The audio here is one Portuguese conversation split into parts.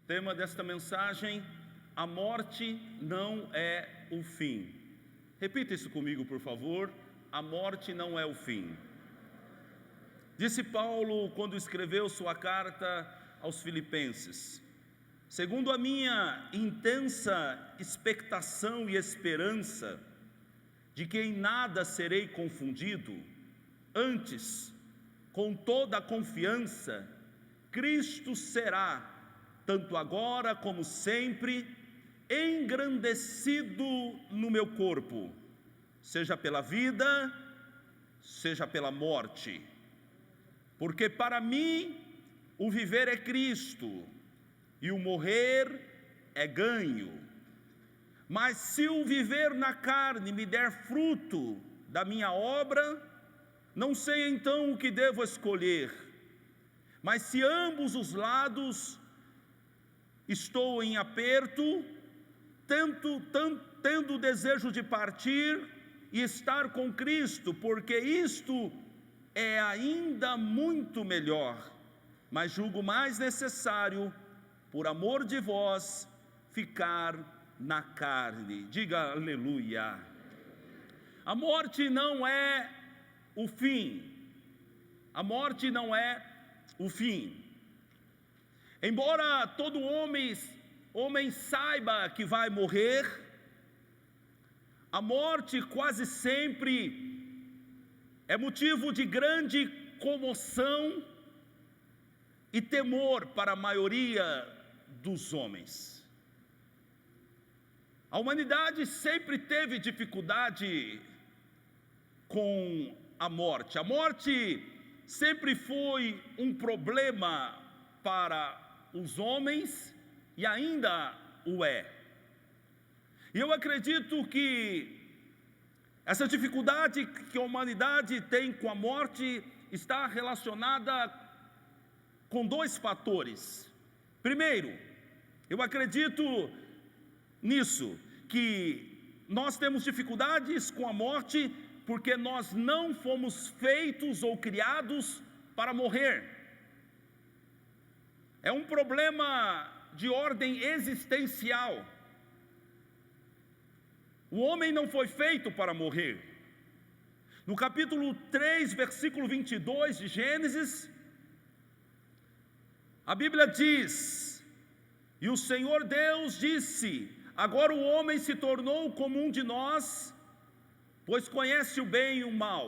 Tema desta mensagem: a morte não é o fim. Repita isso comigo, por favor. A morte não é o fim. Disse Paulo quando escreveu sua carta aos Filipenses: segundo a minha intensa expectação e esperança de que em nada serei confundido, antes, com toda a confiança, Cristo será, tanto agora como sempre, engrandecido no meu corpo, seja pela vida, seja pela morte. Porque para mim o viver é Cristo e o morrer é ganho. Mas se o viver na carne me der fruto da minha obra, não sei então o que devo escolher. Mas se ambos os lados estou em aperto, tendo o desejo de partir e estar com Cristo, porque isto é ainda muito melhor, mas julgo mais necessário, por amor de vós, ficar na carne. Diga aleluia. A morte não é o fim. A morte não é o fim. Embora todo homem saiba que vai morrer, a morte quase sempre é motivo de grande comoção e temor para a maioria dos homens. A humanidade sempre teve dificuldade com a morte. A morte sempre foi um problema para os homens e ainda o é. E eu acredito que essa dificuldade que a humanidade tem com a morte está relacionada com dois fatores. Primeiro, eu acredito nisso, que nós temos dificuldades com a morte porque nós não fomos feitos ou criados para morrer. É um problema de ordem existencial. O homem não foi feito para morrer. No capítulo 3, versículo 22 de Gênesis, a Bíblia diz: e o Senhor Deus disse: agora o homem se tornou como um de nós, pois conhece o bem e o mal.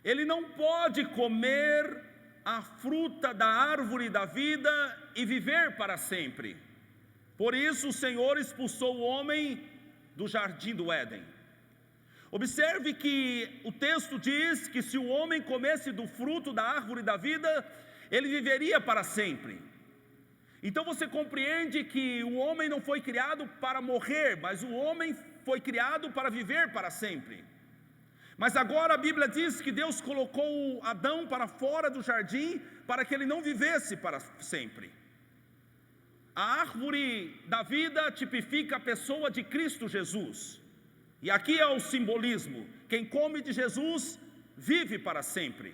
Ele não pode comer a fruta da árvore da vida e viver para sempre. Por isso o Senhor expulsou o homem do jardim do Éden. Observe que o texto diz que se o homem comesse do fruto da árvore da vida, ele viveria para sempre. Então você compreende que o homem não foi criado para morrer, mas o homem foi criado para viver para sempre. Mas agora a Bíblia diz que Deus colocou Adão para fora do jardim para que ele não vivesse para sempre. A árvore da vida tipifica a pessoa de Cristo Jesus. E aqui é o simbolismo: quem come de Jesus vive para sempre.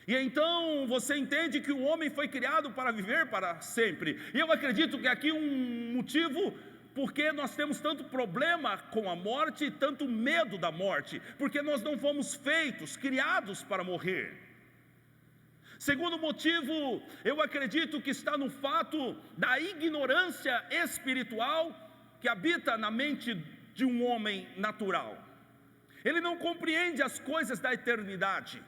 E então você entende que o homem foi criado para viver para sempre. E eu acredito que aqui um motivo porque nós temos tanto problema com a morte e tanto medo da morte, porque nós não fomos feitos, criados para morrer. Segundo motivo, eu acredito que está no fato da ignorância espiritual que habita na mente de um homem natural. Ele não compreende as coisas da eternidade.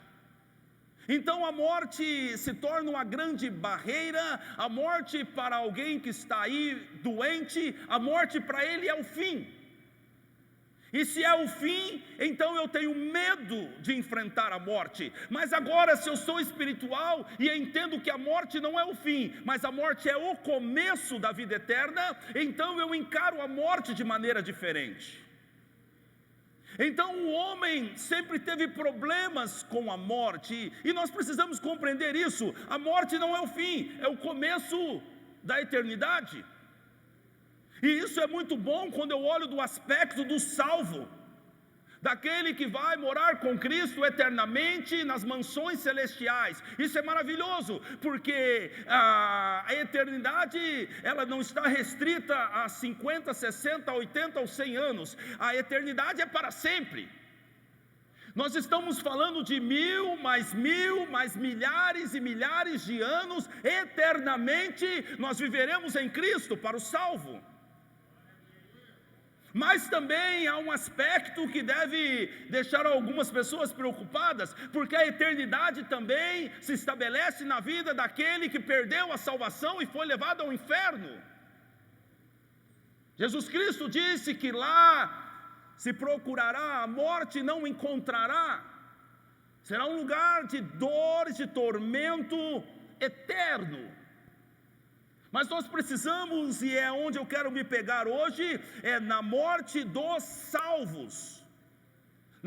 Então a morte se torna uma grande barreira. A morte para alguém que está aí doente, a morte para ele é o fim. E se é o fim, então eu tenho medo de enfrentar a morte. Mas agora, se eu sou espiritual e entendo que a morte não é o fim, mas a morte é o começo da vida eterna, então eu encaro a morte de maneira diferente. Então o homem sempre teve problemas com a morte, e nós precisamos compreender isso. A morte não é o fim, é o começo da eternidade. E isso é muito bom quando eu olho do aspecto do salvo, daquele que vai morar com Cristo eternamente nas mansões celestiais. Isso é maravilhoso, porque a eternidade, ela não está restrita a 50, 60, 80 ou 100 anos. A eternidade é para sempre. Nós estamos falando de mil, mais milhares e milhares de anos. Eternamente nós viveremos em Cristo para o salvo. Mas também há um aspecto que deve deixar algumas pessoas preocupadas, porque a eternidade também se estabelece na vida daquele que perdeu a salvação e foi levado ao inferno. Jesus Cristo disse que lá se procurará a morte e não encontrará. Será um lugar de dor, de tormento eterno. Mas nós precisamos, e é onde eu quero me pegar hoje, é na morte dos salvos,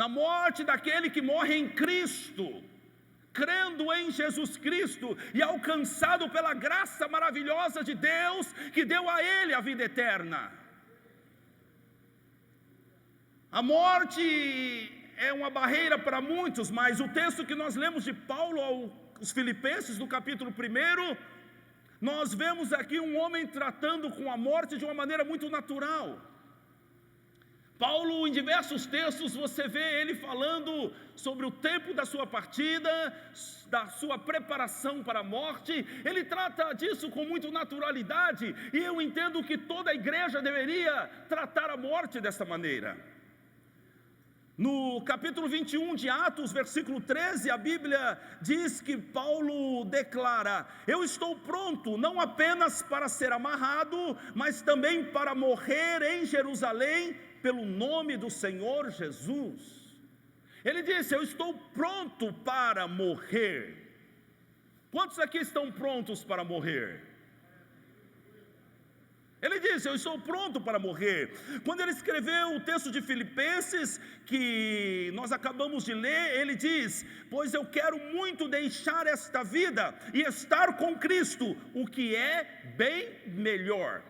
na morte daquele que morre em Cristo, crendo em Jesus Cristo e alcançado pela graça maravilhosa de Deus, que deu a ele a vida eterna. A morte é uma barreira para muitos, mas o texto que nós lemos de Paulo aos Filipenses, no capítulo 1, nós vemos aqui um homem tratando com a morte de uma maneira muito natural. Paulo, em diversos textos, você vê ele falando sobre o tempo da sua partida, da sua preparação para a morte. Ele trata disso com muita naturalidade, e eu entendo que toda a igreja deveria tratar a morte dessa maneira. No capítulo 21 de Atos, versículo 13, a Bíblia diz que Paulo declara: eu estou pronto, não apenas para ser amarrado, mas também para morrer em Jerusalém, pelo nome do Senhor Jesus. Ele disse: eu estou pronto para morrer. Quantos aqui estão prontos para morrer? Ele disse: eu estou pronto para morrer. Quando ele escreveu o texto de Filipenses, que nós acabamos de ler, ele diz: pois eu quero muito deixar esta vida e estar com Cristo, o que é bem melhor.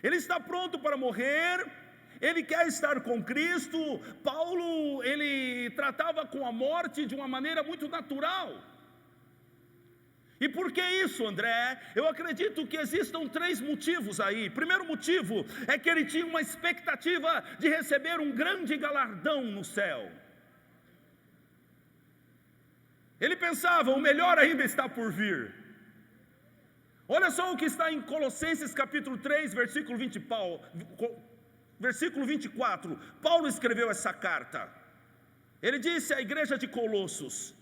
Ele está pronto para morrer, ele quer estar com Cristo. Paulo, ele tratava com a morte de uma maneira muito natural. E por que isso, André? Eu acredito que existam 3 motivos aí. Primeiro motivo é que ele tinha uma expectativa de receber um grande galardão no céu. Ele pensava: o melhor ainda está por vir. Olha só o que está em Colossenses capítulo 3, versículo 24. Paulo escreveu essa carta. Ele disse à igreja de Colossos: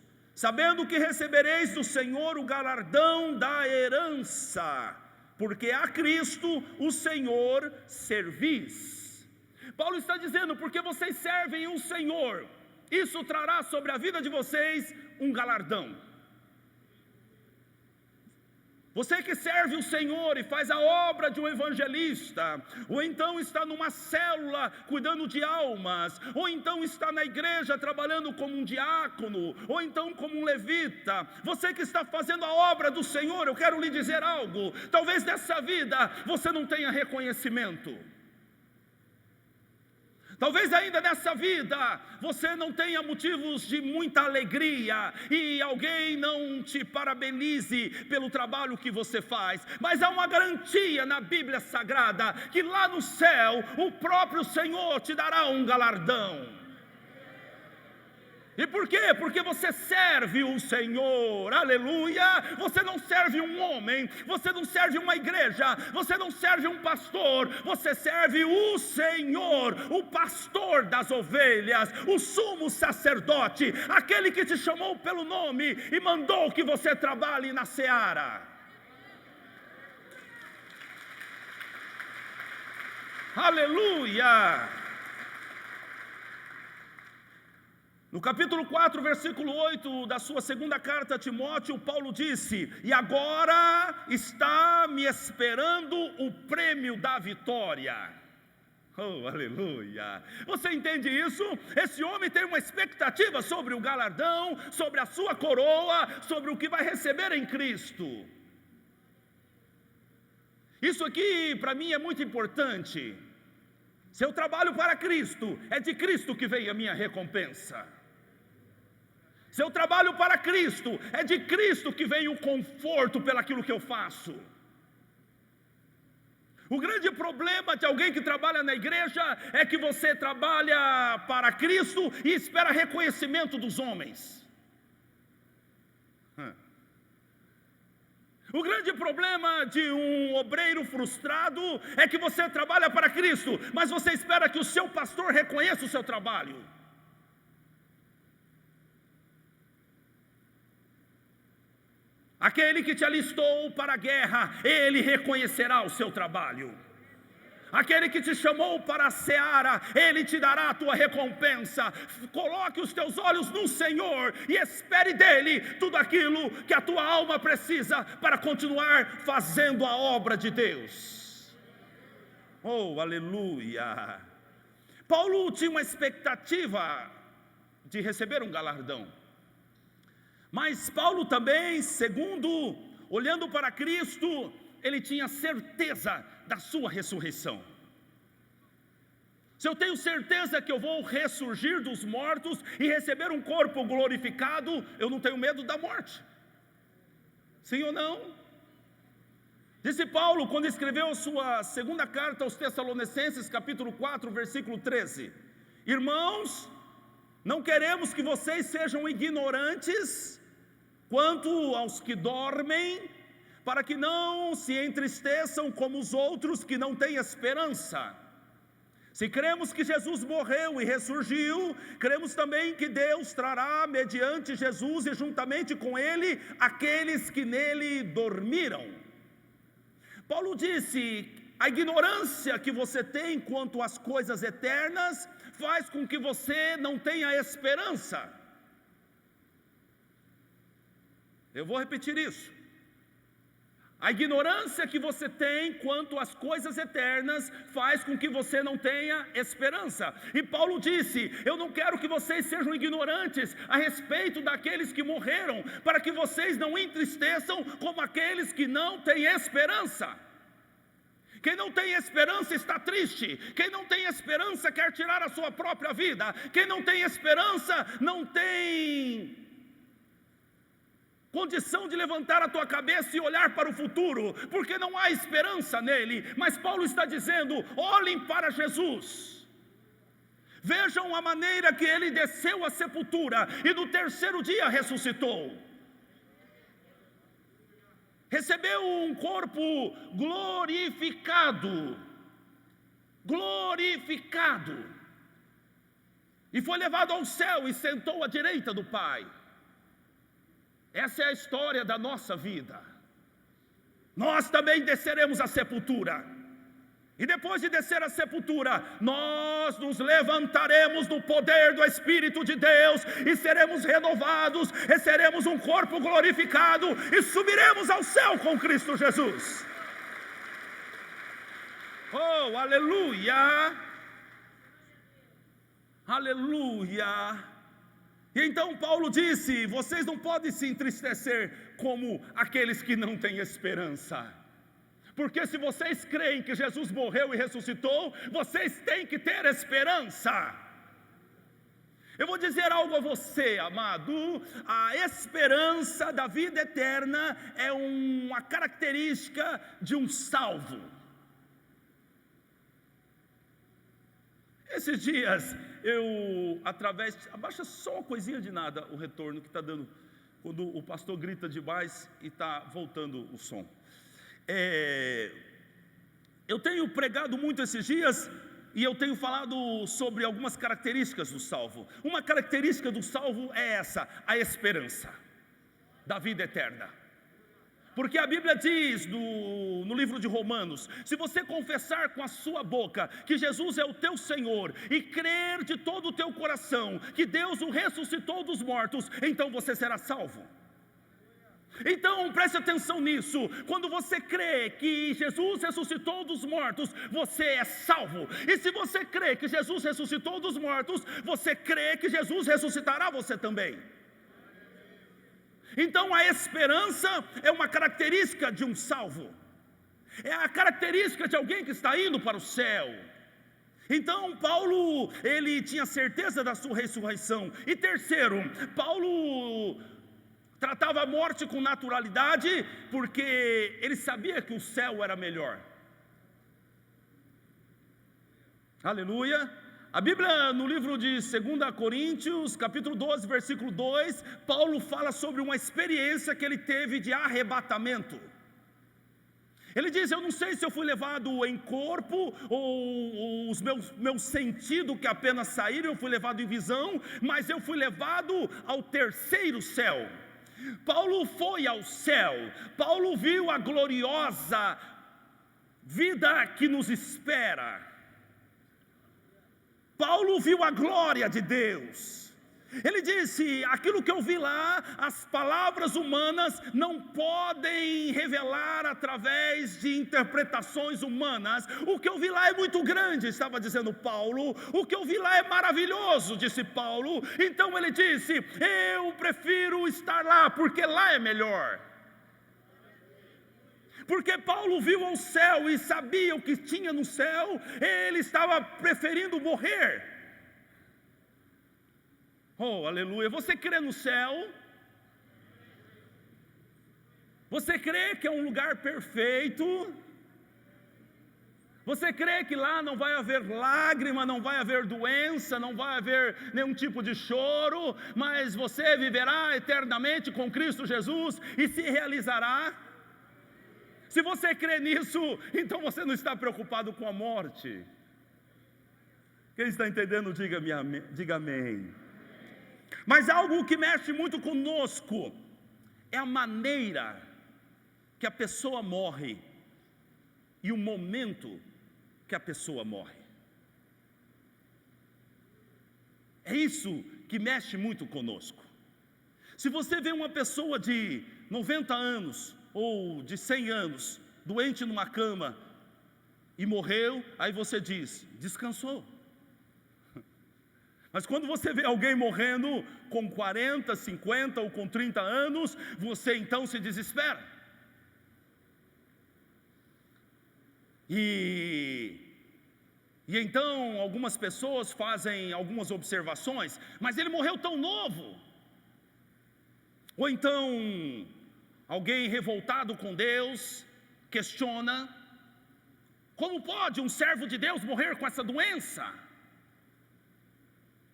sabendo que recebereis do Senhor o galardão da herança, porque a Cristo o Senhor servis. Paulo está dizendo: porque vocês servem o Senhor, isso trará sobre a vida de vocês um galardão. Você que serve o Senhor e faz a obra de um evangelista, ou então está numa célula cuidando de almas, ou então está na igreja trabalhando como um diácono, ou então como um levita, você que está fazendo a obra do Senhor, eu quero lhe dizer algo: talvez nessa vida você não tenha reconhecimento. Talvez ainda nessa vida você não tenha motivos de muita alegria e alguém não te parabenize pelo trabalho que você faz, mas há uma garantia na Bíblia Sagrada que lá no céu o próprio Senhor te dará um galardão. E por quê? Porque você serve o Senhor, aleluia. Você não serve um homem, você não serve uma igreja, você não serve um pastor, você serve o Senhor, o pastor das ovelhas, o sumo sacerdote, aquele que te chamou pelo nome e mandou que você trabalhe na seara. Aleluia. No capítulo 4, versículo 8 da sua segunda carta a Timóteo, Paulo disse: e agora está me esperando o prêmio da vitória. Oh, aleluia! Você entende isso? Esse homem tem uma expectativa sobre o galardão, sobre a sua coroa, sobre o que vai receber em Cristo. Isso aqui para mim é muito importante. Se eu trabalho para Cristo, é de Cristo que vem a minha recompensa. Se eu trabalho para Cristo, é de Cristo que vem o conforto pelaquilo que eu faço. O grande problema de alguém que trabalha na igreja é que você trabalha para Cristo e espera reconhecimento dos homens. O grande problema de um obreiro frustrado é que você trabalha para Cristo, mas você espera que o seu pastor reconheça o seu trabalho. Aquele que te alistou para a guerra, ele reconhecerá o seu trabalho. Aquele que te chamou para a seara, ele te dará a tua recompensa. Coloque os teus olhos no Senhor e espere dele tudo aquilo que a tua alma precisa para continuar fazendo a obra de Deus. Oh, aleluia! Paulo tinha uma expectativa de receber um galardão. Mas Paulo também, segundo, olhando para Cristo, ele tinha certeza da sua ressurreição. Se eu tenho certeza que eu vou ressurgir dos mortos e receber um corpo glorificado, eu não tenho medo da morte. Sim ou não? Disse Paulo quando escreveu a sua segunda carta aos Tessalonicenses, capítulo 4, versículo 13: Irmãos, não queremos que vocês sejam ignorantes quanto aos que dormem, para que não se entristeçam como os outros que não têm esperança. Se cremos que Jesus morreu e ressurgiu, cremos também que Deus trará mediante Jesus e juntamente com Ele aqueles que nele dormiram. Paulo disse: a ignorância que você tem quanto às coisas eternas faz com que você não tenha esperança. Eu vou repetir isso. A ignorância que você tem quanto às coisas eternas faz com que você não tenha esperança. E Paulo disse: eu não quero que vocês sejam ignorantes a respeito daqueles que morreram, para que vocês não entristeçam como aqueles que não têm esperança. Quem não tem esperança está triste. Quem não tem esperança quer tirar a sua própria vida. Quem não tem esperança não tem condição de levantar a tua cabeça e olhar para o futuro, porque não há esperança nele. Mas Paulo está dizendo: olhem para Jesus. Vejam a maneira que ele desceu à sepultura e no terceiro dia ressuscitou. Recebeu um corpo glorificado, e foi levado ao céu e sentou à direita do Pai. Essa é a história da nossa vida. Nós também desceremos à sepultura, e depois de descer à sepultura, nós nos levantaremos no poder do Espírito de Deus, e seremos renovados, receberemos um corpo glorificado, e subiremos ao céu com Cristo Jesus. Oh, aleluia! Aleluia! E então Paulo disse: vocês não podem se entristecer como aqueles que não têm esperança. Porque se vocês creem que Jesus morreu e ressuscitou, vocês têm que ter esperança. Eu vou dizer algo a você, amado: a esperança da vida eterna é uma característica de um salvo. Esses dias, abaixa só uma coisinha de nada o retorno que está dando, quando o pastor grita demais e está voltando o som. Eu tenho pregado muito esses dias, e eu tenho falado sobre algumas características do salvo. Uma característica do salvo é essa: a esperança da vida eterna. Porque a Bíblia diz no livro de Romanos: se você confessar com a sua boca que Jesus é o teu Senhor, e crer de todo o teu coração que Deus o ressuscitou dos mortos, então você será salvo. Então preste atenção nisso: quando você crê que Jesus ressuscitou dos mortos, você é salvo. E se você crê que Jesus ressuscitou dos mortos, você crê que Jesus ressuscitará você também. Então a esperança é uma característica de um salvo, é a característica de alguém que está indo para o céu. Então Paulo, ele tinha certeza da sua ressurreição. E terceiro, Paulo tratava a morte com naturalidade, porque ele sabia que o céu era melhor. Aleluia. A Bíblia, no livro de 2 Coríntios, capítulo 12, versículo 2, Paulo fala sobre uma experiência que ele teve de arrebatamento. Ele diz: eu não sei se eu fui levado em corpo, ou os meus sentidos que apenas saíram, eu fui levado em visão, mas eu fui levado ao terceiro céu. Paulo foi ao céu, Paulo viu a gloriosa vida que nos espera. Paulo viu a glória de Deus. Ele disse: aquilo que eu vi lá, as palavras humanas não podem revelar através de interpretações humanas. O que eu vi lá é muito grande, estava dizendo Paulo. O que eu vi lá é maravilhoso, disse Paulo. Então ele disse: eu prefiro estar lá, porque lá é melhor. Porque Paulo viu o céu e sabia o que tinha no céu, ele estava preferindo morrer. Oh, aleluia. Você crê no céu? Você crê que é um lugar perfeito? Você crê que lá não vai haver lágrima, não vai haver doença, não vai haver nenhum tipo de choro, mas você viverá eternamente com Cristo Jesus e se realizará? Se você crê nisso, então você não está preocupado com a morte. Quem está entendendo, diga amém. Mas algo que mexe muito conosco é a maneira que a pessoa morre e o momento que a pessoa morre. É isso que mexe muito conosco. Se você vê uma pessoa de 90 anos ou de 100 anos, doente numa cama e morreu, aí você diz: descansou. Mas quando você vê alguém morrendo com 40, 50 ou com 30 anos, você então se desespera. E então algumas pessoas fazem algumas observações: mas ele morreu tão novo. Ou então alguém revoltado com Deus questiona: como pode um servo de Deus morrer com essa doença?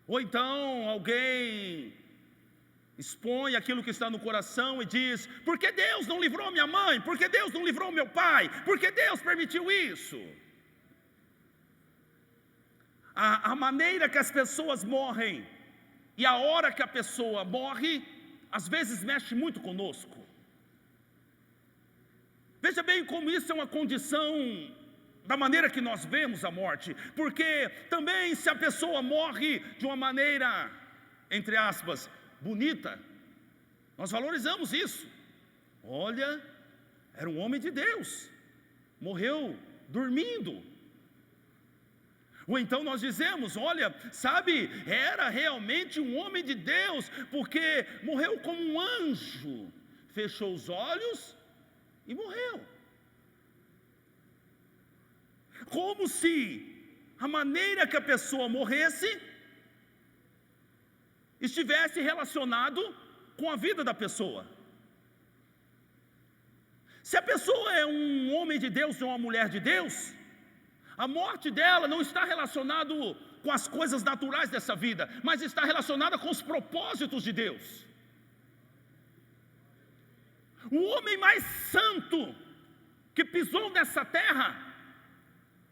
Ou então alguém expõe aquilo que está no coração e diz: por que Deus não livrou minha mãe? Por que Deus não livrou meu pai? Por que Deus permitiu isso? A maneira que as pessoas morrem e a hora que a pessoa morre, às vezes mexe muito conosco. Veja bem como isso é uma condição da maneira que nós vemos a morte, porque também se a pessoa morre de uma maneira, entre aspas, bonita, nós valorizamos isso. Olha, era um homem de Deus, morreu dormindo. Ou então nós dizemos: olha, sabe, era realmente um homem de Deus, porque morreu como um anjo, fechou os olhos e morreu. Como se a maneira que a pessoa morresse estivesse relacionado com a vida da pessoa. Se a pessoa é um homem de Deus ou uma mulher de Deus, a morte dela não está relacionada com as coisas naturais dessa vida, mas está relacionada com os propósitos de Deus. O homem mais santo que pisou nessa terra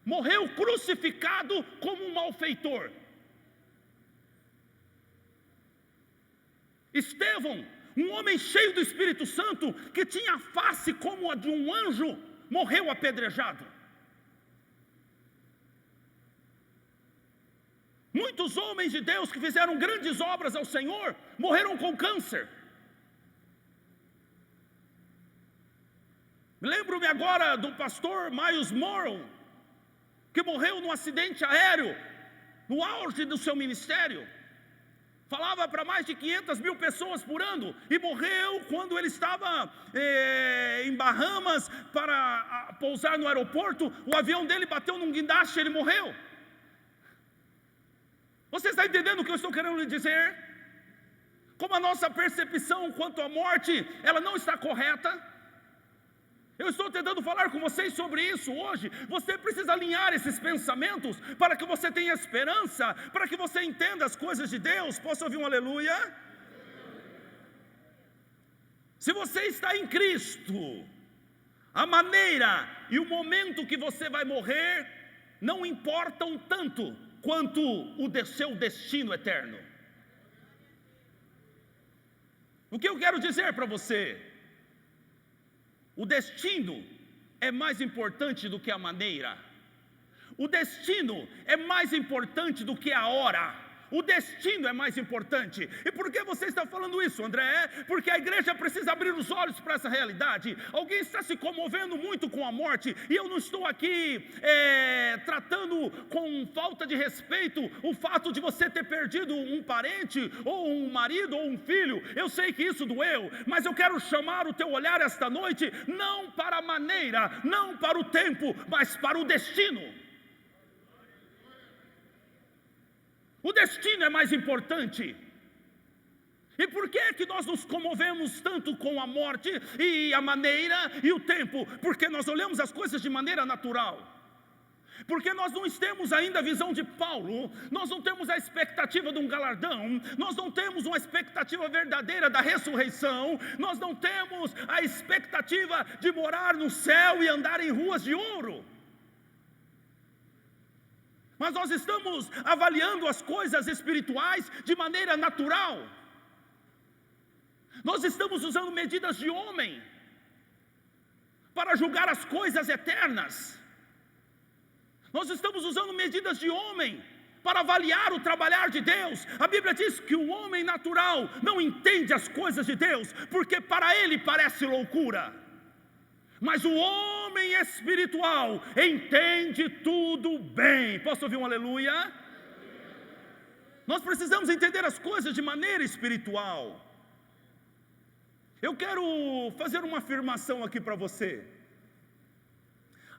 morreu crucificado como um malfeitor. Estevão, um homem cheio do Espírito Santo, que tinha a face como a de um anjo, morreu apedrejado. Muitos homens de Deus que fizeram grandes obras ao Senhor morreram com câncer. Lembro-me agora do pastor Miles Morrow, que morreu num acidente aéreo, no auge do seu ministério. Falava para mais de 500.000 pessoas por ano, e morreu quando ele estava em Bahamas para pousar no aeroporto. O avião dele bateu num guindaste e ele morreu. Você está entendendo o que eu estou querendo lhe dizer? Como a nossa percepção quanto à morte, ela não está correta. Eu estou tentando falar com vocês sobre isso hoje. Você precisa alinhar esses pensamentos para que você tenha esperança, para que você entenda as coisas de Deus. Posso ouvir um aleluia? Se você está em Cristo, a maneira e o momento que você vai morrer não importam tanto quanto o seu destino eterno. O que eu quero dizer para você? O destino é mais importante do que a maneira. O destino é mais importante do que a hora. O destino é mais importante. E por que você está falando isso, André? Porque a igreja precisa abrir os olhos para essa realidade. Alguém está se comovendo muito com a morte, e eu não estou aqui tratando com falta de respeito o fato de você ter perdido um parente, ou um marido, ou um filho. Eu sei que isso doeu, mas eu quero chamar o teu olhar esta noite, não para a maneira, não para o tempo, mas para o destino. O destino é mais importante. E por que é que nós nos comovemos tanto com a morte e a maneira e o tempo? Porque nós olhamos as coisas de maneira natural. Porque nós não temos ainda a visão de Paulo, nós não temos a expectativa de um galardão, nós não temos uma expectativa verdadeira da ressurreição, nós não temos a expectativa de morar no céu e andar em ruas de ouro. Mas nós estamos avaliando as coisas espirituais de maneira natural. Nós estamos usando medidas de homem para julgar as coisas eternas. Nós estamos usando medidas de homem para avaliar o trabalhar de Deus. A Bíblia diz que o homem natural não entende as coisas de Deus, porque para ele parece loucura. Mas o homem espiritual entende tudo bem. Posso ouvir um aleluia? Nós precisamos entender as coisas de maneira espiritual. Eu quero fazer uma afirmação aqui para você.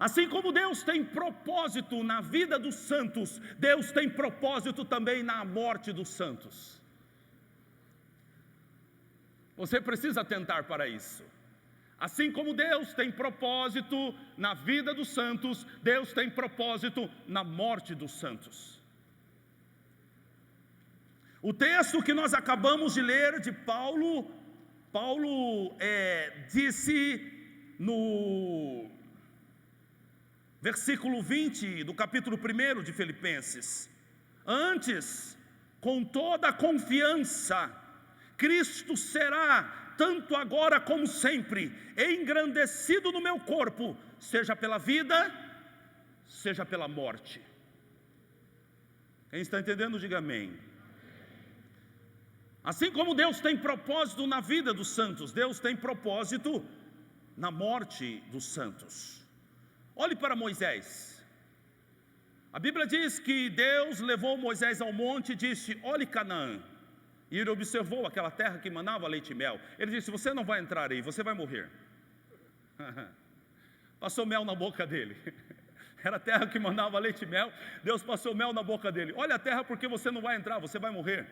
Assim como Deus tem propósito na vida dos santos, Deus tem propósito também na morte dos santos. Você precisa atentar para isso. Assim como Deus tem propósito na vida dos santos, Deus tem propósito na morte dos santos. O texto que nós acabamos de ler de Paulo disse no versículo 20 do capítulo 1 de Filipenses: antes, com toda a confiança, Cristo será, tanto agora como sempre, engrandecido no meu corpo, seja pela vida, seja pela morte. Quem está entendendo, diga amém. Assim como Deus tem propósito na vida dos santos, Deus tem propósito na morte dos santos. Olhe para Moisés. A Bíblia diz que Deus levou Moisés ao monte e disse: olhe Canaã. E ele observou aquela terra que manava leite e mel. Ele disse: você não vai entrar aí, você vai morrer. Passou mel na boca dele. Era a terra que manava leite e mel. Deus passou mel na boca dele. Olha a terra, porque você não vai entrar, você vai morrer.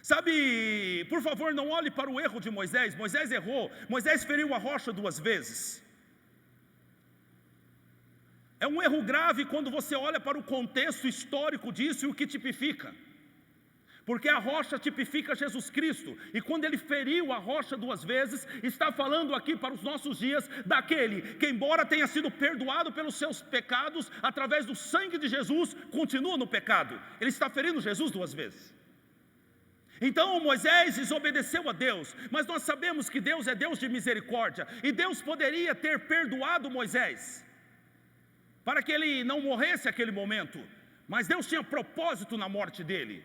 Sabe, por favor, não olhe para o erro de Moisés. Moisés errou. Moisés feriu a rocha 2 vezes. É um erro grave quando você olha para o contexto histórico disso e o que tipifica. Porque a rocha tipifica Jesus Cristo, e quando ele feriu a rocha 2 vezes, está falando aqui para os nossos dias, daquele que, embora tenha sido perdoado pelos seus pecados, através do sangue de Jesus, continua no pecado. Ele está ferindo Jesus 2 vezes. Então Moisés desobedeceu a Deus, mas nós sabemos que Deus é Deus de misericórdia, e Deus poderia ter perdoado Moisés, para que ele não morresse naquele momento, mas Deus tinha propósito na morte dele.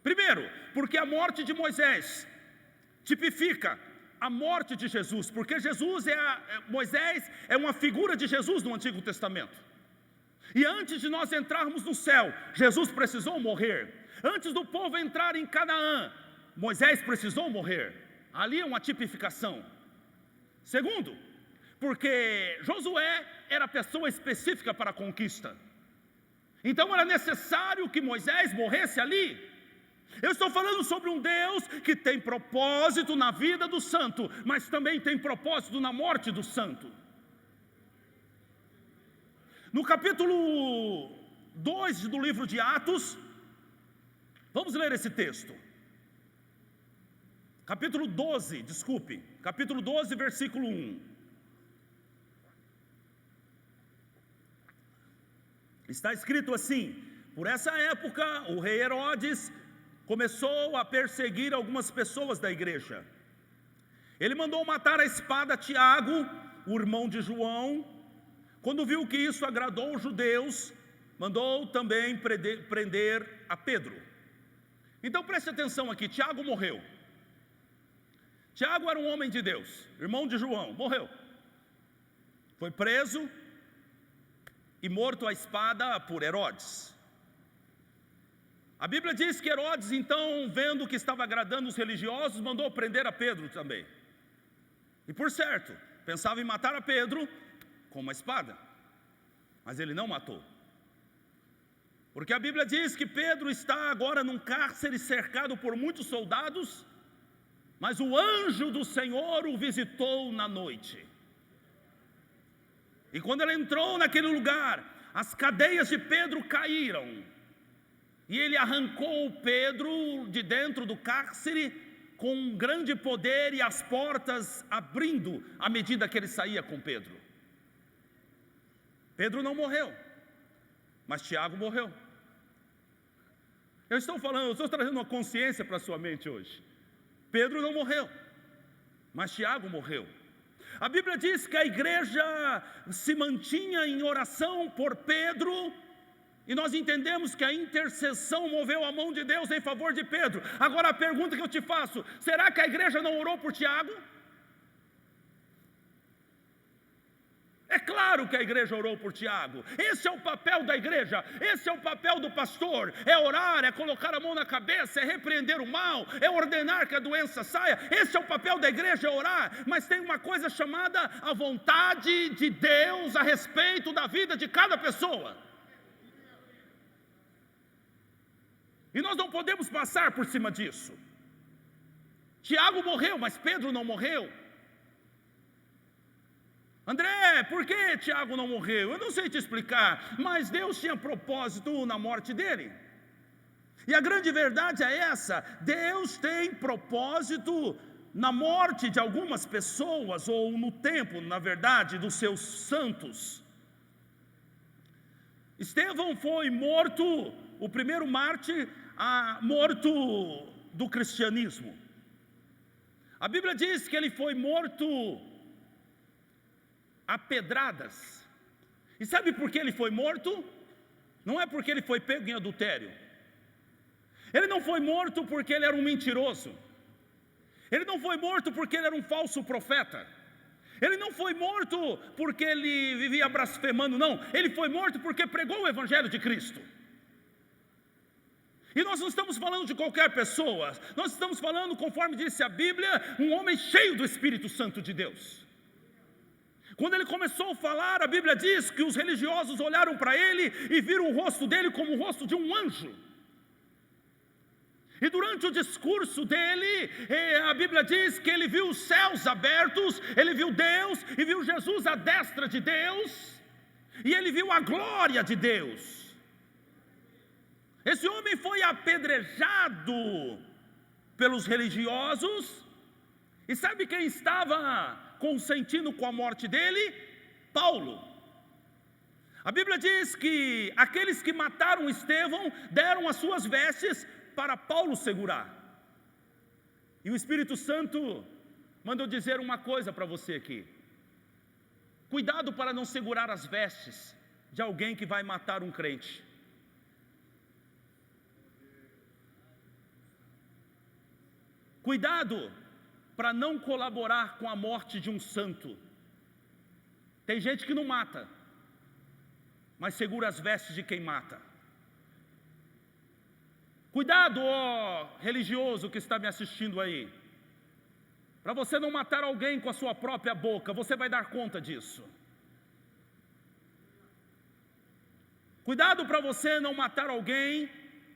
Primeiro, porque a morte de Moisés tipifica a morte de Jesus, porque Moisés é uma figura de Jesus no Antigo Testamento. E antes de nós entrarmos no céu, Jesus precisou morrer. Antes do povo entrar em Canaã, Moisés precisou morrer. Ali é uma tipificação. Segundo, porque Josué era a pessoa específica para a conquista. Então era necessário que Moisés morresse ali. Eu estou falando sobre um Deus que tem propósito na vida do santo, mas também tem propósito na morte do santo. No capítulo 2 do livro de Atos, vamos ler esse texto. Capítulo 12, capítulo 12, versículo 1. Está escrito assim: por essa época, o rei Herodes começou a perseguir algumas pessoas da igreja. Ele mandou matar a espada Tiago, o irmão de João. Quando viu que isso agradou os judeus, mandou também prender a Pedro. Então preste atenção aqui, Tiago morreu. Tiago era um homem de Deus, irmão de João, morreu. Foi preso e morto à espada por Herodes. A Bíblia diz que Herodes, então, vendo que estava agradando os religiosos, mandou prender a Pedro também. E por certo, pensava em matar a Pedro com uma espada, mas ele não matou. Porque a Bíblia diz que Pedro está agora num cárcere cercado por muitos soldados, mas o anjo do Senhor o visitou na noite. E quando ele entrou naquele lugar, as cadeias de Pedro caíram. E ele arrancou Pedro de dentro do cárcere com um grande poder e as portas abrindo à medida que ele saía com Pedro. Pedro não morreu, mas Tiago morreu. Eu estou trazendo uma consciência para a sua mente hoje. Pedro não morreu, mas Tiago morreu. A Bíblia diz que a igreja se mantinha em oração por Pedro, e nós entendemos que a intercessão moveu a mão de Deus em favor de Pedro. Agora a pergunta que eu te faço: será que a igreja não orou por Tiago? É claro que a igreja orou por Tiago. Esse é o papel da igreja, esse é o papel do pastor: é orar, é colocar a mão na cabeça, é repreender o mal, é ordenar que a doença saia. Esse é o papel da igreja, é orar. Mas tem uma coisa chamada a vontade de Deus a respeito da vida de cada pessoa, e nós não podemos passar por cima disso. Tiago morreu, mas Pedro não morreu. André, por que Tiago não morreu? Eu não sei te explicar, mas Deus tinha propósito na morte dele. E a grande verdade é essa: Deus tem propósito na morte de algumas pessoas, ou no tempo, na verdade, dos seus santos. Estevão foi morto, o primeiro mártir morto do cristianismo. A Bíblia diz que ele foi morto a pedradas. E sabe por que ele foi morto? Não é porque ele foi pego em adultério. Ele não foi morto porque ele era um mentiroso. Ele não foi morto porque ele era um falso profeta. Ele não foi morto porque ele vivia blasfemando, não. Ele foi morto porque pregou o evangelho de Cristo. E nós não estamos falando de qualquer pessoa. Nós estamos falando, conforme disse a Bíblia, um homem cheio do Espírito Santo de Deus. Quando ele começou a falar, a Bíblia diz que os religiosos olharam para ele e viram o rosto dele como o rosto de um anjo. E durante o discurso dele, a Bíblia diz que ele viu os céus abertos, ele viu Deus e viu Jesus à destra de Deus, e ele viu a glória de Deus. Esse homem foi apedrejado pelos religiosos, e sabe quem estava consentindo com a morte dele? Paulo. A Bíblia diz que aqueles que mataram Estevão deram as suas vestes para Paulo segurar. E o Espírito Santo manda eu dizer uma coisa para você aqui: cuidado para não segurar as vestes de alguém que vai matar um crente. Cuidado para não colaborar com a morte de um santo. Tem gente que não mata, mas segura as vestes de quem mata. Cuidado, ó religioso que está me assistindo aí, para você não matar alguém com a sua própria boca. Você vai dar conta disso. Cuidado para você não matar alguém,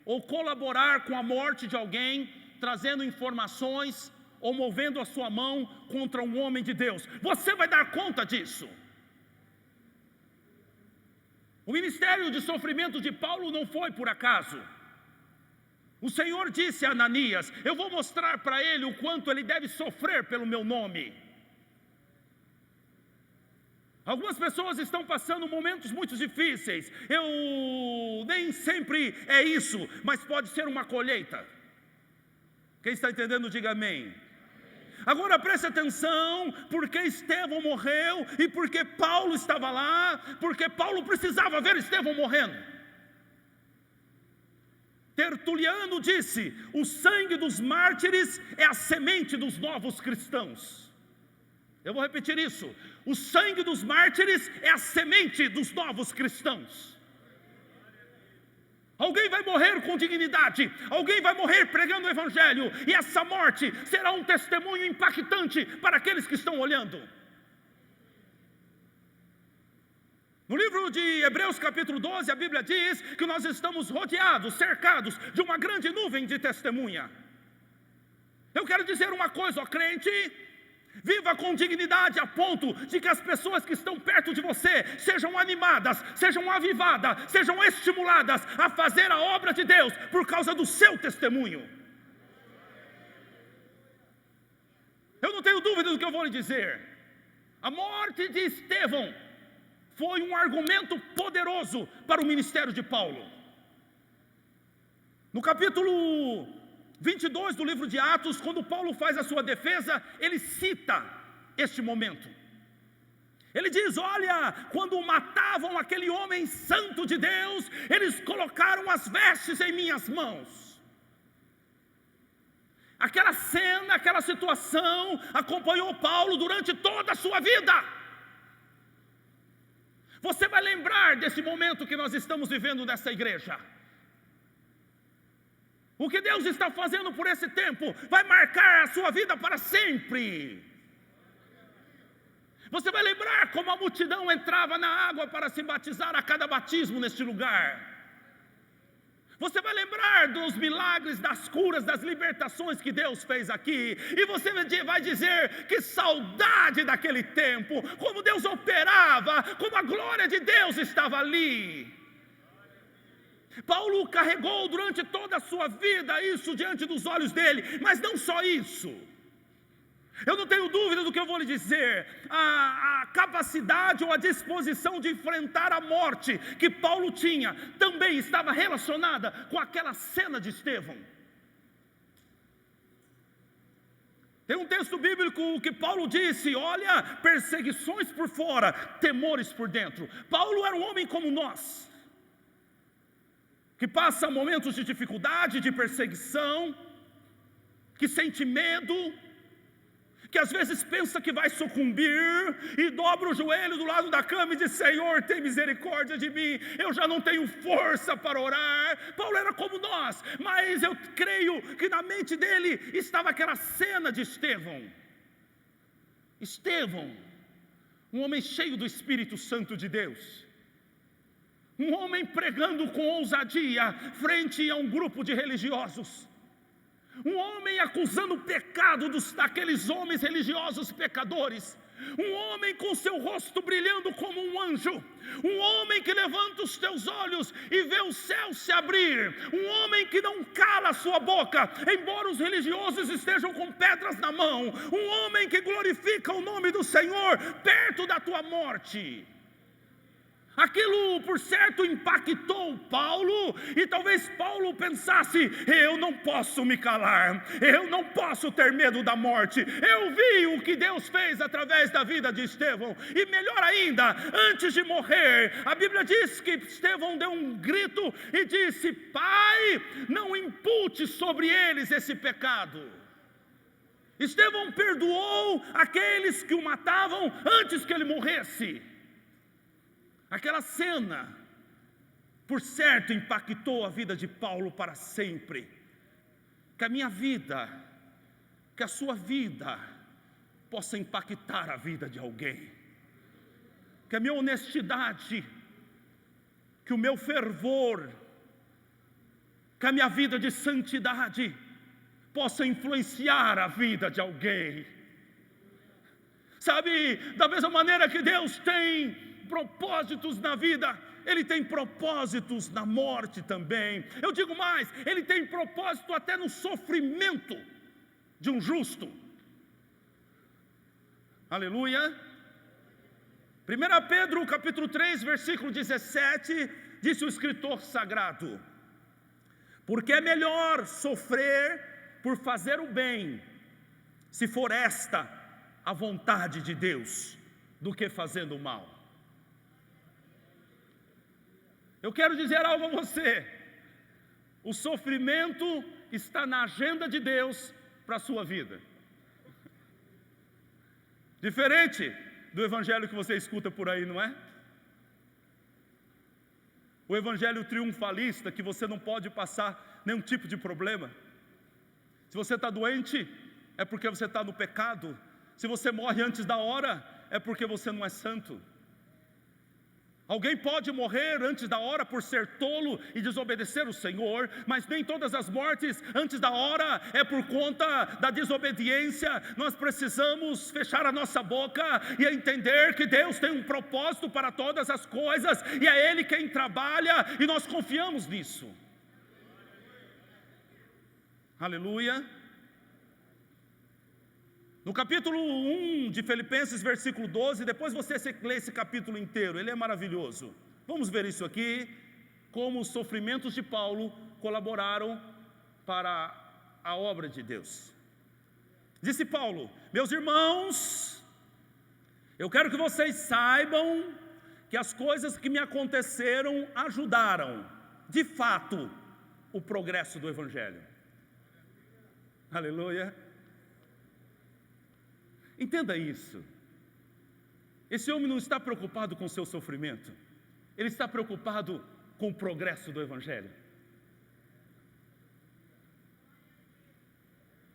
ou colaborar com a morte de alguém, trazendo informações, ou movendo a sua mão contra um homem de Deus. Você vai dar conta disso. O ministério de sofrimento de Paulo não foi por acaso. O Senhor disse a Ananias: eu vou mostrar para ele o quanto ele deve sofrer pelo meu nome. Algumas pessoas estão passando momentos muito difíceis. Nem sempre é isso, mas pode ser uma colheita. Quem está entendendo, diga amém. Agora preste atenção, porque Estevão morreu e porque Paulo estava lá, porque Paulo precisava ver Estevão morrendo. Tertuliano disse: o sangue dos mártires é a semente dos novos cristãos. Eu vou repetir isso: o sangue dos mártires é a semente dos novos cristãos. Alguém vai morrer com dignidade, alguém vai morrer pregando o Evangelho, e essa morte será um testemunho impactante para aqueles que estão olhando. No livro de Hebreus capítulo 12, a Bíblia diz que nós estamos rodeados, cercados de uma grande nuvem de testemunha. Eu quero dizer uma coisa, ó crente: viva com dignidade a ponto de que as pessoas que estão perto de você sejam animadas, sejam avivadas, sejam estimuladas a fazer a obra de Deus por causa do seu testemunho. Eu não tenho dúvida do que eu vou lhe dizer. A morte de Estevão foi um argumento poderoso para o ministério de Paulo. No capítulo 22 do livro de Atos, quando Paulo faz a sua defesa, ele cita este momento. Ele diz: olha, quando matavam aquele homem santo de Deus, eles colocaram as vestes em minhas mãos. Aquela cena, aquela situação acompanhou Paulo durante toda a sua vida. Você vai lembrar desse momento que nós estamos vivendo nessa igreja. O que Deus está fazendo por esse tempo vai marcar a sua vida para sempre. Você vai lembrar como a multidão entrava na água para se batizar a cada batismo neste lugar. Você vai lembrar dos milagres, das curas, das libertações que Deus fez aqui. E você vai dizer: que saudade daquele tempo, como Deus operava, como a glória de Deus estava ali. Paulo carregou durante toda a sua vida isso diante dos olhos dele, mas não só isso. Eu não tenho dúvida do que eu vou lhe dizer. A capacidade ou a disposição de enfrentar a morte que Paulo tinha também estava relacionada com aquela cena de Estevão. Tem um texto bíblico que Paulo disse: olha, perseguições por fora, temores por dentro. Paulo era um homem como nós, que passa momentos de dificuldade, de perseguição, que sente medo, que às vezes pensa que vai sucumbir, e dobra o joelho do lado da cama e diz: Senhor, tem misericórdia de mim, eu já não tenho força para orar. Paulo era como nós, mas eu creio que na mente dele estava aquela cena de Estevão. Estevão, um homem cheio do Espírito Santo de Deus, um homem pregando com ousadia frente a um grupo de religiosos, um homem acusando o pecado daqueles homens religiosos pecadores, um homem com seu rosto brilhando como um anjo, um homem que levanta os teus olhos e vê o céu se abrir, um homem que não cala a sua boca, embora os religiosos estejam com pedras na mão, um homem que glorifica o nome do Senhor perto da tua morte. Aquilo, por certo, impactou Paulo, e talvez Paulo pensasse: eu não posso me calar, eu não posso ter medo da morte. Eu vi o que Deus fez através da vida de Estevão, e melhor ainda, antes de morrer, a Bíblia diz que Estevão deu um grito e disse: Pai, não impute sobre eles esse pecado. Estevão perdoou aqueles que o matavam antes que ele morresse. Aquela cena, por certo, impactou a vida de Paulo para sempre. Que a minha vida, que a sua vida possa impactar a vida de alguém. Que a minha honestidade, que o meu fervor, que a minha vida de santidade possa influenciar a vida de alguém. Sabe, da mesma maneira que Deus tem propósitos na vida, Ele tem propósitos na morte também. Eu digo mais, Ele tem propósito até no sofrimento de um justo. Aleluia. 1 Pedro capítulo 3, versículo 17, disse o escritor sagrado: porque é melhor sofrer por fazer o bem, se for esta a vontade de Deus, do que fazendo o mal. Eu quero dizer algo a você: o sofrimento está na agenda de Deus para a sua vida. Diferente do evangelho que você escuta por aí, não é? O evangelho triunfalista, que você não pode passar nenhum tipo de problema. Se você está doente, é porque você está no pecado. Se você morre antes da hora, é porque você não é santo. Alguém pode morrer antes da hora por ser tolo e desobedecer o Senhor, mas nem todas as mortes antes da hora é por conta da desobediência. Nós precisamos fechar a nossa boca e entender que Deus tem um propósito para todas as coisas, e é Ele quem trabalha, e nós confiamos nisso. Aleluia. No capítulo 1 de Filipenses, versículo 12, depois você lê esse capítulo inteiro, ele é maravilhoso. Vamos ver isso aqui, como os sofrimentos de Paulo colaboraram para a obra de Deus. Disse Paulo: meus irmãos, eu quero que vocês saibam que as coisas que me aconteceram ajudaram, de fato, o progresso do Evangelho. Aleluia. Entenda isso. Esse homem não está preocupado com o seu sofrimento, ele está preocupado com o progresso do Evangelho.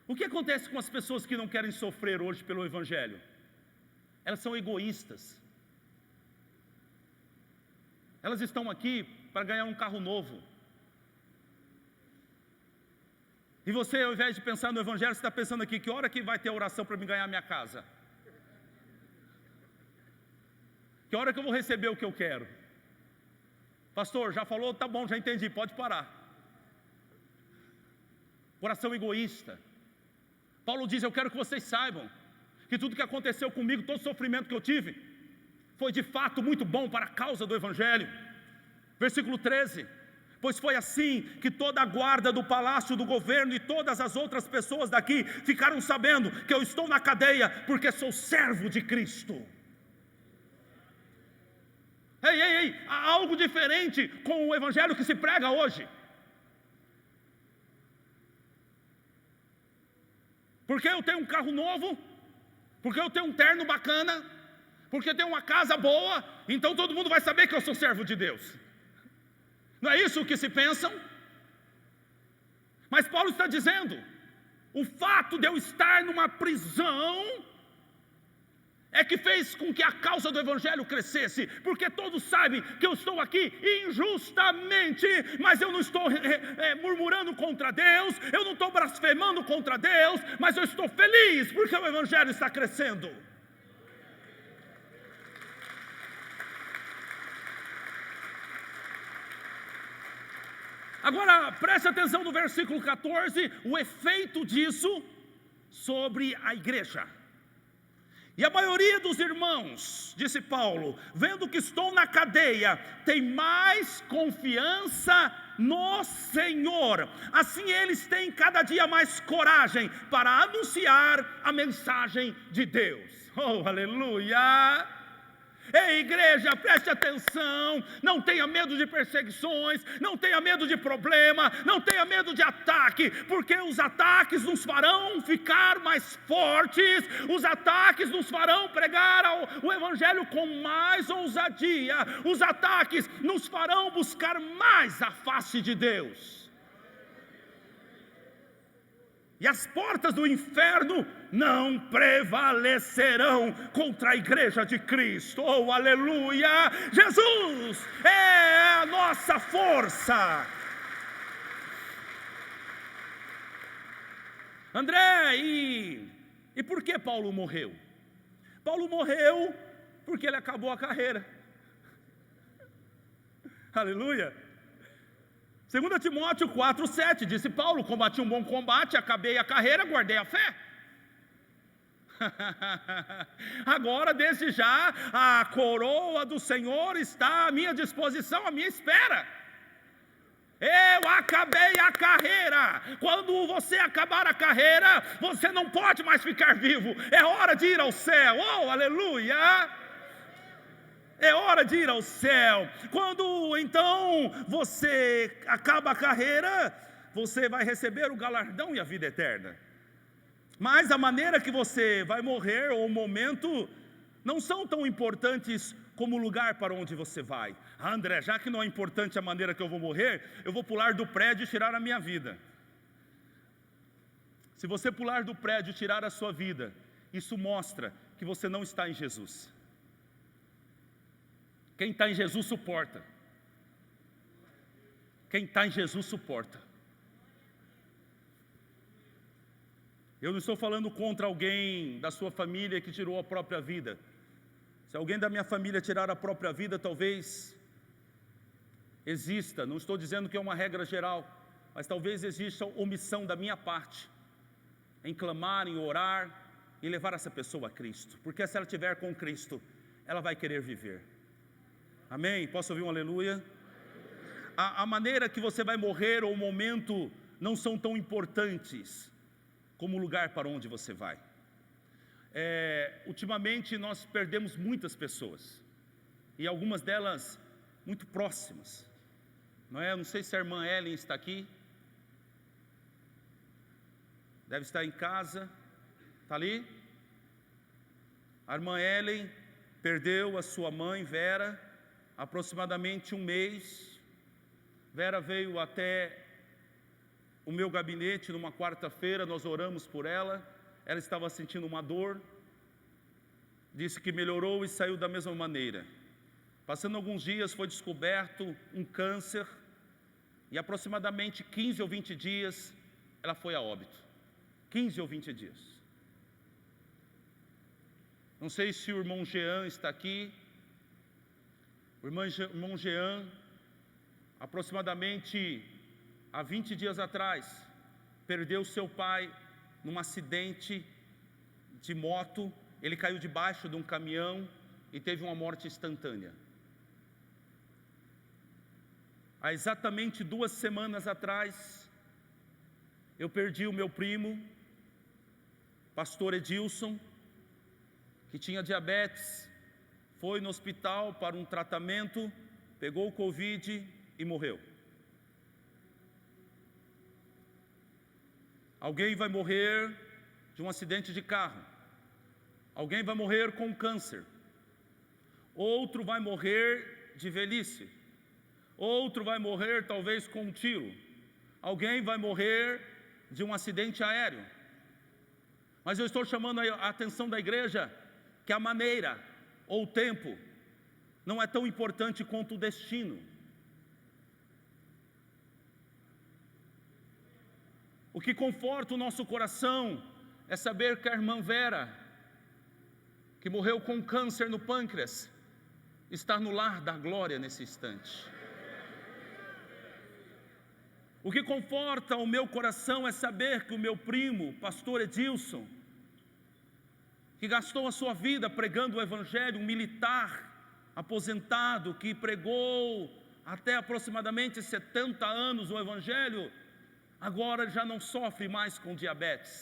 O que acontece com as pessoas que não querem sofrer hoje pelo Evangelho? Elas são egoístas. Elas estão aqui para ganhar um carro novo. E você, ao invés de pensar no Evangelho, você está pensando aqui: que hora que vai ter oração para me ganhar minha casa? Que hora que eu vou receber o que eu quero? Pastor, já falou? Tá bom, já entendi, pode parar. Coração egoísta. Paulo diz: eu quero que vocês saibam que tudo que aconteceu comigo, todo sofrimento que eu tive, foi de fato muito bom para a causa do Evangelho. Versículo 13: pois foi assim que toda a guarda do palácio do governo e todas as outras pessoas daqui ficaram sabendo que eu estou na cadeia, porque sou servo de Cristo. Ei, há algo diferente com o Evangelho que se prega hoje. Porque eu tenho um carro novo, porque eu tenho um terno bacana, porque eu tenho uma casa boa, então todo mundo vai saber que eu sou servo de Deus. Não é isso que se pensam? Mas Paulo está dizendo: o fato de eu estar numa prisão é que fez com que a causa do Evangelho crescesse, porque todos sabem que eu estou aqui injustamente, mas eu não estou murmurando contra Deus, eu não estou blasfemando contra Deus, mas eu estou feliz porque o Evangelho está crescendo. Agora, preste atenção no versículo 14, o efeito disso sobre a igreja. E a maioria dos irmãos, disse Paulo, vendo que estou na cadeia, tem mais confiança no Senhor. Assim eles têm cada dia mais coragem para anunciar a mensagem de Deus. Oh, aleluia! Ei, igreja, preste atenção, não tenha medo de perseguições, não tenha medo de problema, não tenha medo de ataque, porque os ataques nos farão ficar mais fortes, os ataques nos farão pregar o Evangelho com mais ousadia, os ataques nos farão buscar mais a face de Deus. e as portas do inferno não prevalecerão contra a igreja de Cristo. Oh, aleluia! Jesus é a nossa força. André, e por que Paulo morreu? Paulo morreu porque ele acabou a carreira. Aleluia! 2 Timóteo 4,7, disse Paulo: combati um bom combate, acabei a carreira, guardei a fé. Agora, desde já, a coroa do Senhor está à minha disposição, à minha espera. Eu acabei a carreira. Quando você acabar a carreira, você não pode mais ficar vivo. É hora de ir ao céu. Oh, aleluia! É hora de ir ao céu. Quando então você acaba a carreira, você vai receber o galardão e a vida eterna. Mas a maneira que você vai morrer, ou o momento, não são tão importantes como o lugar para onde você vai. André, já que não é importante a maneira que eu vou morrer, eu vou pular do prédio e tirar a minha vida. Se você pular do prédio e tirar a sua vida, isso mostra que você não está em Jesus. Quem está em Jesus suporta. Quem está em Jesus suporta. Eu não estou falando contra alguém da sua família que tirou a própria vida. Se alguém da minha família tirar a própria vida, talvez exista, não estou dizendo que é uma regra geral, mas talvez exista omissão da minha parte em clamar, em orar, em levar essa pessoa a Cristo. Porque se ela estiver com Cristo, ela vai querer viver. Amém? Posso ouvir um aleluia? A maneira que você vai morrer ou o momento não são tão importantes como o lugar para onde você vai. Ultimamente nós perdemos muitas pessoas, e algumas delas muito próximas, não é? Eu não sei se a irmã Ellen está aqui, deve estar em casa, está ali? A irmã Ellen perdeu a sua mãe Vera, aproximadamente um mês. Vera veio até o meu gabinete numa quarta-feira, nós oramos por ela. Ela estava sentindo uma dor, disse que melhorou e saiu da mesma maneira. Passando alguns dias foi descoberto um câncer, e aproximadamente 15 ou 20 dias ela foi a óbito. 15 ou 20 dias. Não sei se o irmão Jean está aqui. O irmão Jean, aproximadamente há 20 dias atrás, perdeu seu pai num acidente de moto. Ele caiu debaixo de um caminhão e teve uma morte instantânea. Há exatamente 2 semanas atrás, eu perdi o meu primo, pastor Edilson, que tinha diabetes, foi no hospital para um tratamento, pegou o Covid e morreu. Alguém vai morrer de um acidente de carro. Alguém vai morrer com câncer. Outro vai morrer de velhice. Outro vai morrer talvez com um tiro. Alguém vai morrer de um acidente aéreo. Mas eu estou chamando a atenção da igreja que a maneira ou o tempo não é tão importante quanto o destino. O que conforta o nosso coração é saber que a irmã Vera, que morreu com câncer no pâncreas, está no lar da glória nesse instante. O que conforta o meu coração é saber que o meu primo, pastor Edilson, que gastou a sua vida pregando o evangelho, um militar aposentado que pregou até aproximadamente 70 anos o evangelho, agora já não sofre mais com diabetes.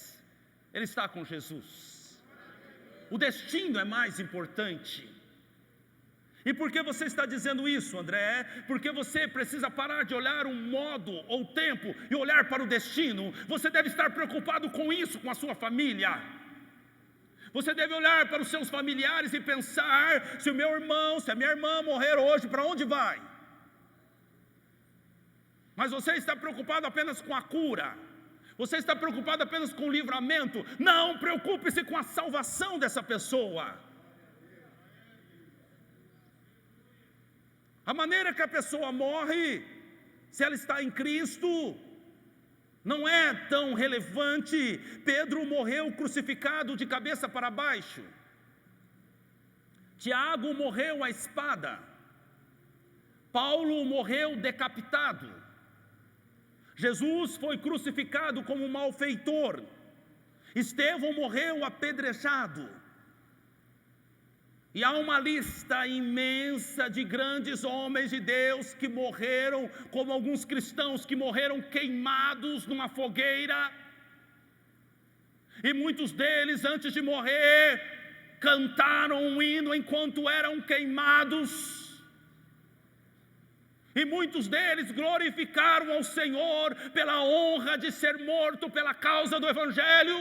Ele está com Jesus. O destino é mais importante. E por que você está dizendo isso, André? Porque você precisa parar de olhar um modo ou tempo e olhar para o destino. Você deve estar preocupado com isso, com a sua família. Você deve olhar para os seus familiares e pensar: se o meu irmão, se a minha irmã morrer hoje, para onde vai? Mas você está preocupado apenas com a cura. Você está preocupado apenas com o livramento? Não, preocupe-se com a salvação dessa pessoa. A maneira que a pessoa morre, se ela está em Cristo, não é tão relevante. Pedro morreu crucificado de cabeça para baixo. Tiago morreu à espada. Paulo morreu decapitado. Jesus foi crucificado como um malfeitor. Estevão morreu apedrejado. E há uma lista imensa de grandes homens de Deus que morreram, como alguns cristãos que morreram queimados numa fogueira. E muitos deles, antes de morrer, cantaram um hino enquanto eram queimados. E muitos deles glorificaram ao Senhor pela honra de ser morto pela causa do Evangelho.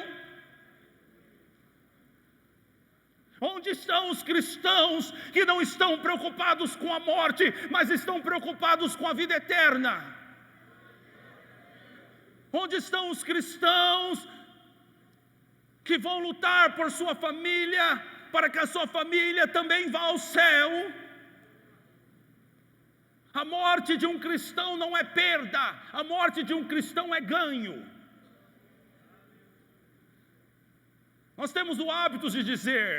Onde estão os cristãos que não estão preocupados com a morte, mas estão preocupados com a vida eterna? Onde estão os cristãos que vão lutar por sua família, para que a sua família também vá ao céu? A morte de um cristão não é perda, a morte de um cristão é ganho. Nós temos o hábito de dizer: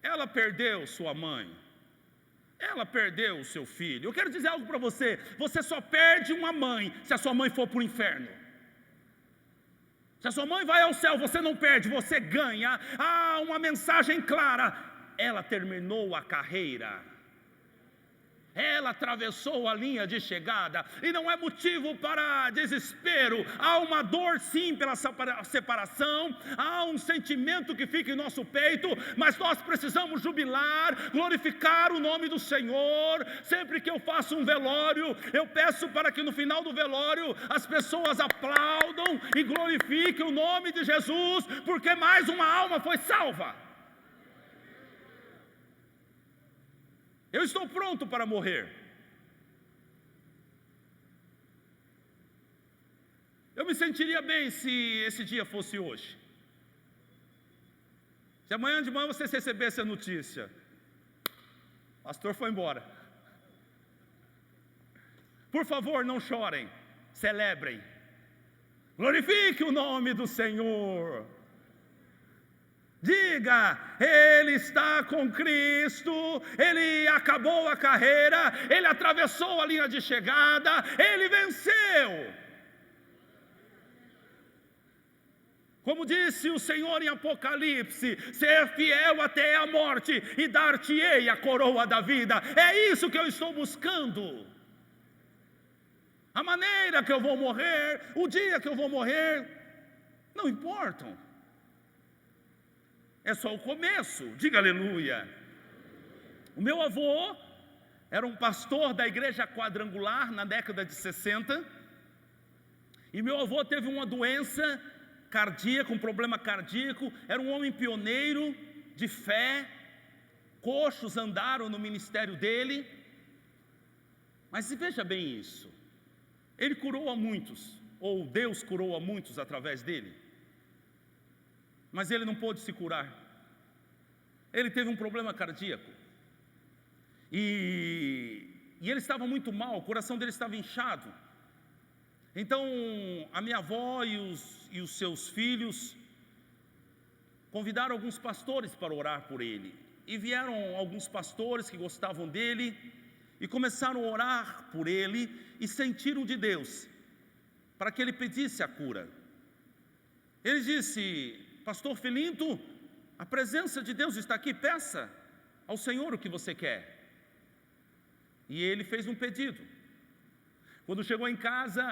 ela perdeu sua mãe, ela perdeu o seu filho. Eu quero dizer algo para você: você só perde uma mãe se a sua mãe for para o inferno. Se a sua mãe vai ao céu, você não perde, você ganha. Há uma mensagem clara: ela terminou a carreira, ela atravessou a linha de chegada, e não é motivo para desespero. Há uma dor sim pela separação, há um sentimento que fica em nosso peito, mas nós precisamos jubilar, glorificar o nome do Senhor. Sempre que eu faço um velório, eu peço para que no final do velório as pessoas aplaudam e glorifiquem o nome de Jesus, porque mais uma alma foi salva. Eu estou pronto para morrer. Eu me sentiria bem se esse dia fosse hoje. Se amanhã de manhã vocês recebessem a notícia: o pastor foi embora. Por favor, não chorem, celebrem, glorifique o nome do Senhor. Diga: ele está com Cristo, ele acabou a carreira, ele atravessou a linha de chegada, ele venceu. Como disse o Senhor em Apocalipse: ser fiel até a morte e dar-te-ei a coroa da vida. É isso que eu estou buscando. A maneira que eu vou morrer, o dia que eu vou morrer, não importam. É só o começo, diga aleluia. O meu avô era um pastor da igreja quadrangular na década de 60. E meu avô teve uma doença cardíaca, um problema cardíaco. Era um homem pioneiro de fé. Coxos andaram no ministério dele. Mas veja bem isso: ele curou a muitos, ou Deus curou a muitos através dele. Mas ele não pôde se curar. Ele teve um problema cardíaco. E ele estava muito mal, o coração dele estava inchado. Então, a minha avó e os seus filhos convidaram alguns pastores para orar por ele. E vieram alguns pastores que gostavam dele e começaram a orar por ele e sentiram de Deus para que ele pedisse a cura. Ele disse: pastor Filinto, a presença de Deus está aqui, peça ao Senhor o que você quer. E ele fez um pedido. Quando chegou em casa,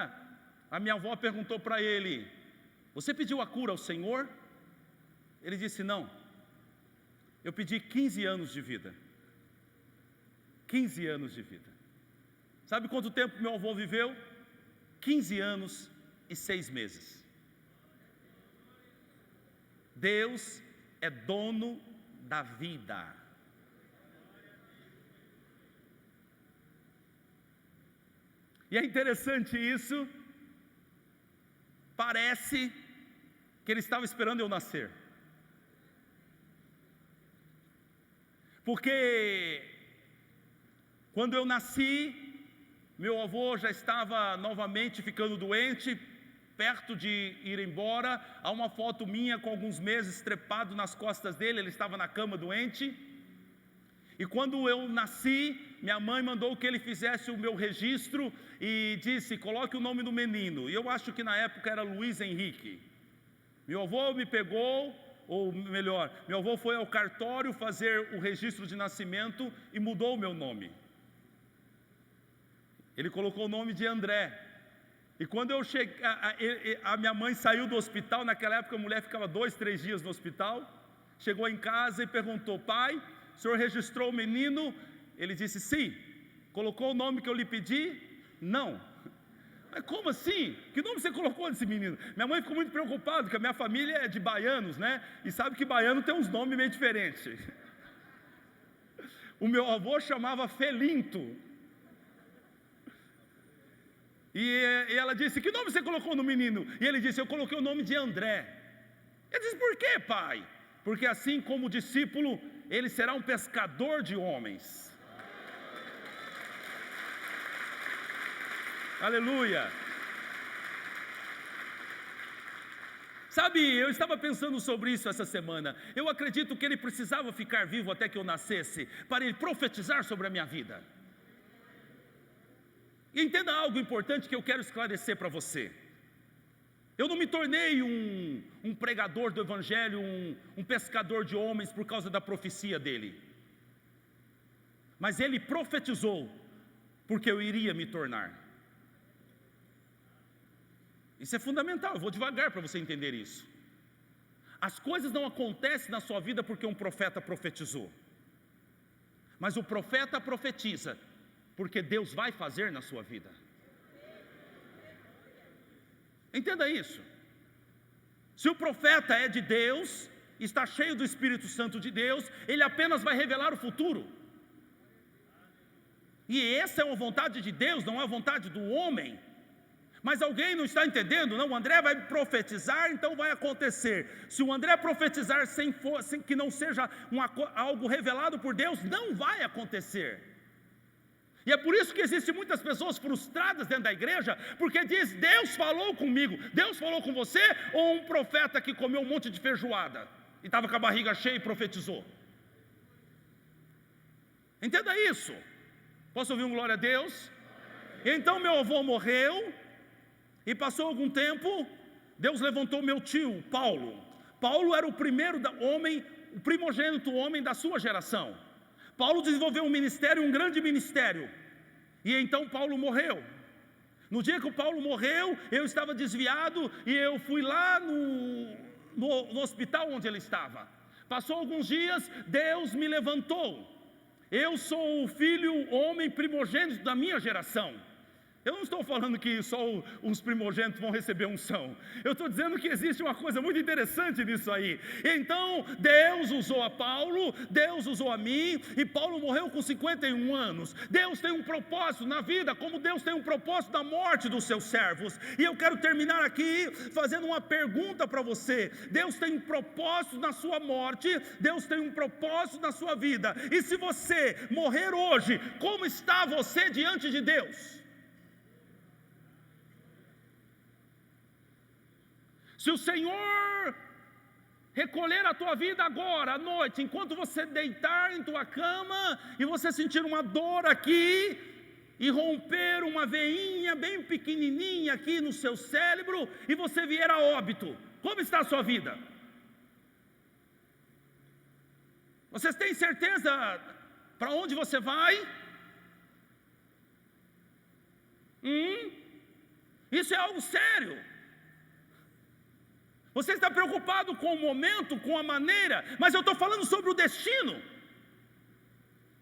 a minha avó perguntou para ele: você pediu a cura ao Senhor? Ele disse: não, eu pedi 15 anos de vida. 15 anos de vida. Sabe quanto tempo meu avô viveu? 15 anos e 6 meses. Deus é dono da vida. E é interessante isso, parece que ele estava esperando eu nascer. Porque quando eu nasci, meu avô já estava novamente ficando doente, perto de ir embora. Há uma foto minha com alguns meses trepado nas costas dele, ele estava na cama doente. E quando eu nasci, minha mãe mandou que ele fizesse o meu registro e disse: coloque o nome do menino. E eu acho que na época era Luiz Henrique. Meu avô me pegou, ou melhor, meu avô foi ao cartório fazer o registro de nascimento e mudou o meu nome. Ele colocou o nome de André. E quando eu cheguei, a minha mãe saiu do hospital. Naquela época a mulher ficava 2, 3 dias no hospital. Chegou em casa e perguntou: pai, o senhor registrou o menino? Ele disse: sim. Colocou o nome que eu lhe pedi? Não. Mas como assim? Que nome você colocou nesse menino? Minha mãe ficou muito preocupada, porque a minha família é de baianos, né? E sabe que baiano tem uns nomes meio diferentes. O meu avô chamava Felinto. E ela disse: que nome você colocou no menino? E ele disse: eu coloquei o nome de André. Ele disse: por quê, pai? Porque assim como discípulo, ele será um pescador de homens. Aleluia. Sabe, eu estava pensando sobre isso essa semana. Eu acredito que ele precisava ficar vivo até que eu nascesse, para ele profetizar sobre a minha vida. E entenda algo importante que eu quero esclarecer para você. Eu não me tornei um pregador do evangelho, um pescador de homens por causa da profecia dele. Mas ele profetizou, porque eu iria me tornar. Isso é fundamental, eu vou devagar para você entender isso. As coisas não acontecem na sua vida porque um profeta profetizou. Mas o profeta profetiza porque Deus vai fazer na sua vida. Entenda isso. Se o profeta é de Deus, está cheio do Espírito Santo de Deus, ele apenas vai revelar o futuro. E essa é uma vontade de Deus, não é a vontade do homem. Mas alguém não está entendendo? Não, o André vai profetizar, então vai acontecer. Se o André profetizar sem que não seja algo revelado por Deus, não vai acontecer. E é por isso que existem muitas pessoas frustradas dentro da igreja, porque diz: Deus falou comigo. Deus falou com você? Ou um profeta que comeu um monte de feijoada e estava com a barriga cheia e profetizou? Entenda isso. Posso ouvir um glória a Deus? Então meu avô morreu. E passou algum tempo, Deus levantou meu tio, Paulo. Paulo era o primeiro homem, o primogênito homem da sua geração. Paulo desenvolveu um ministério, um grande ministério. E então Paulo morreu. No dia que o Paulo morreu, eu estava desviado e eu fui lá no hospital onde ele estava. Passou alguns dias, Deus me levantou. Eu sou o filho, homem primogênito da minha geração. Eu não estou falando que só os primogênitos vão receber unção. Eu estou dizendo que existe uma coisa muito interessante nisso aí. Então, Deus usou a Paulo, Deus usou a mim, e Paulo morreu com 51 anos. Deus tem um propósito na vida, como Deus tem um propósito na morte dos seus servos. E eu quero terminar aqui fazendo uma pergunta para você. Deus tem um propósito na sua morte, Deus tem um propósito na sua vida. E se você morrer hoje, como está você diante de Deus? Se o Senhor recolher a tua vida agora, à noite, enquanto você deitar em tua cama e você sentir uma dor aqui e romper uma veinha bem pequenininha aqui no seu cérebro e você vier a óbito, como está a sua vida? Vocês têm certeza para onde você vai? Isso é algo sério. Você está preocupado com o momento, com a maneira, mas eu estou falando sobre o destino.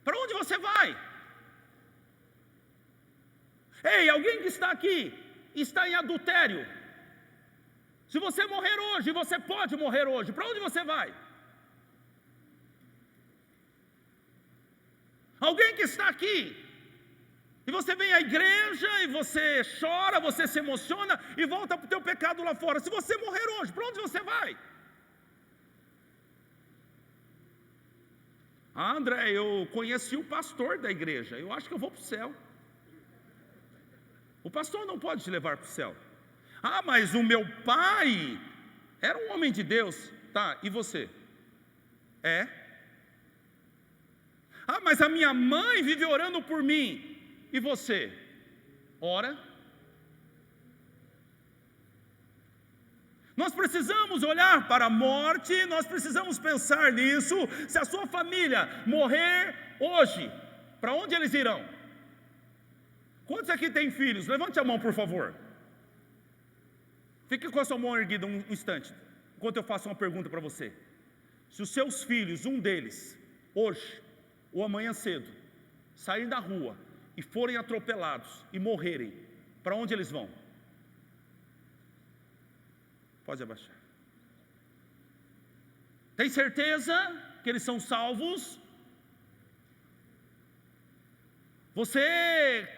Para onde você vai? Ei, alguém que está aqui, está em adultério. Se você morrer hoje, você pode morrer hoje, para onde você vai? Alguém que está aqui, E você vem à igreja e você chora, você se emociona e volta para o teu pecado lá fora. Se você morrer hoje, para onde você vai? Ah, André, eu conheci o pastor da igreja, eu acho que eu vou para o céu. O pastor não pode te levar para o céu. Ah, mas o meu pai era um homem de Deus. Tá, e você? É? Ah, mas a minha mãe vive orando por mim. E você? Ora? Nós precisamos olhar para a morte, nós precisamos pensar nisso. Se a sua família morrer hoje, para onde eles irão? Quantos aqui têm filhos? Levante a mão, por favor. Fique com a sua mão erguida um instante, enquanto eu faço uma pergunta para você. Se os seus filhos, um deles, hoje ou amanhã cedo, saírem da rua e forem atropelados e morrerem, para onde eles vão? Pode abaixar. Tem certeza que eles são salvos? Você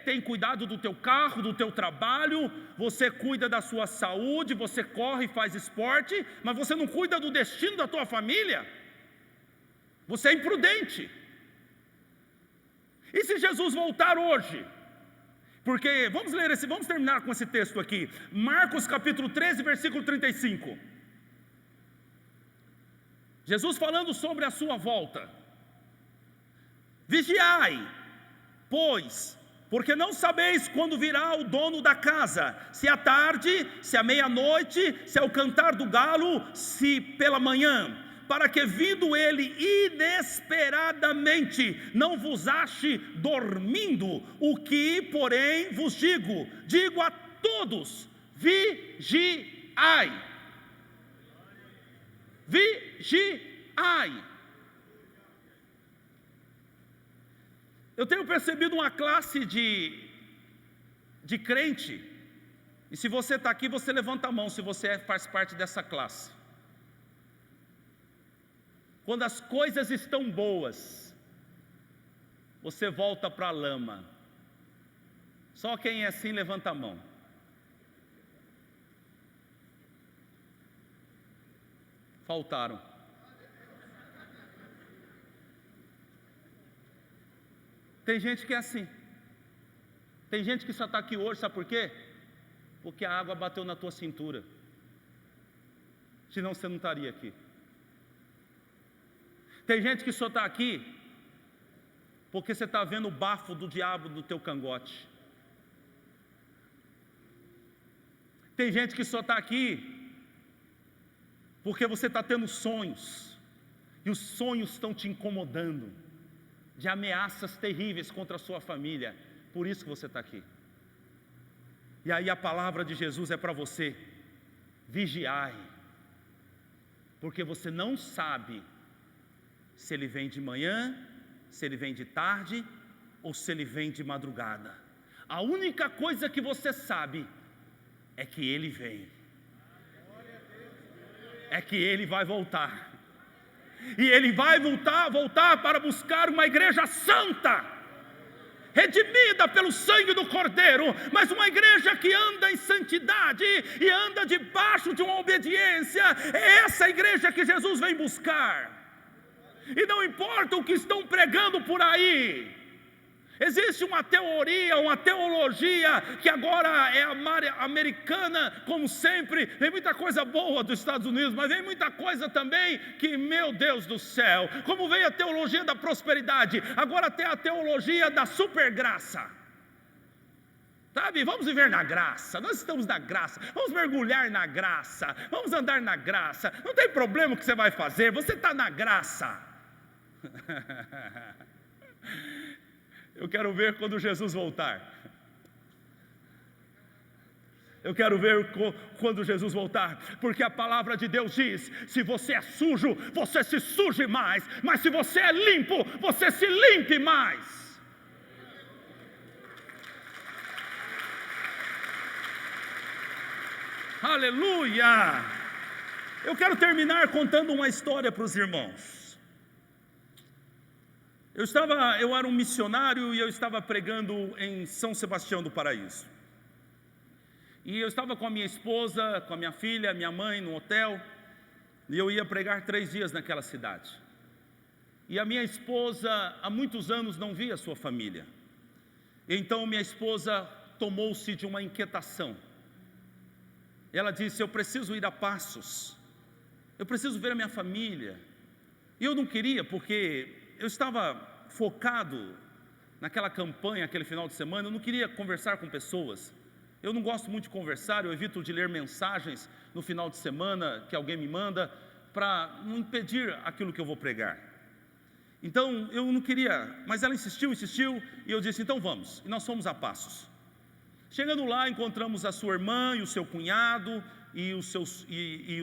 tem cuidado do teu carro, do teu trabalho, você cuida da sua saúde, você corre e faz esporte, mas você não cuida do destino da tua família? Você é imprudente. E se Jesus voltar hoje? Porque, vamos terminar com esse texto aqui. Marcos capítulo 13, versículo 35. Jesus falando sobre a sua volta. Vigiai, pois, porque não sabeis quando virá o dono da casa, se à tarde, se à meia-noite, se ao cantar do galo, se pela manhã, para que vindo ele inesperadamente não vos ache dormindo. O que, porém, vos digo a todos: vigiai. Vigiai. Eu tenho percebido uma classe de crente, e se você está aqui, você levanta a mão se você faz parte dessa classe. Quando as coisas estão boas, você volta para a lama. Só quem é assim levanta a mão. Faltaram. Tem gente que é assim. Tem gente que só está aqui hoje, sabe por quê? Porque a água bateu na tua cintura. Senão você não estaria aqui. Tem gente que só está aqui porque você está vendo o bafo do diabo no teu cangote. Tem gente que só está aqui porque você está tendo sonhos, e os sonhos estão te incomodando, de ameaças terríveis contra a sua família. Por isso que você está aqui. E aí a palavra de Jesus é para você: vigiai, porque você não sabe se ele vem de manhã, se ele vem de tarde, ou se ele vem de madrugada. A única coisa que você sabe é que ele vem, é que ele vai voltar, e ele vai voltar para buscar uma igreja santa, redimida pelo sangue do Cordeiro, mas uma igreja que anda em santidade e anda debaixo de uma obediência. É essa igreja que Jesus vem buscar. E não importa o que estão pregando por aí. Existe uma teoria, uma teologia que agora é americana, como sempre. Vem muita coisa boa dos Estados Unidos, mas vem muita coisa também que, meu Deus do céu, como veio a teologia da prosperidade, agora tem a teologia da supergraça. Sabe, vamos viver na graça, nós estamos na graça, vamos mergulhar na graça, vamos andar na graça, não tem problema o que você vai fazer, você está na graça. Eu quero ver quando Jesus voltar. Eu quero ver quando Jesus voltar, porque a palavra de Deus diz: se você é sujo, você se suje mais, mas se você é limpo, você se limpe mais. Aleluia! Eu quero terminar contando uma história para os irmãos. Eu era um missionário e eu estava pregando em São Sebastião do Paraíso. E eu estava com a minha esposa, com a minha filha, minha mãe no hotel, e eu ia pregar 3 dias naquela cidade. E a minha esposa, há muitos anos, não via a sua família. Então minha esposa tomou-se de uma inquietação. Ela disse: eu preciso ir a Passos, eu preciso ver a minha família. E eu não queria, porque eu estava focado naquela campanha, aquele final de semana. Eu não queria conversar com pessoas. Eu não gosto muito de conversar, eu evito de ler mensagens no final de semana que alguém me manda, para não impedir aquilo que eu vou pregar. Então eu não queria, mas ela insistiu, e eu disse: então vamos. E nós fomos a Passos. Chegando lá, encontramos a sua irmã e o seu cunhado e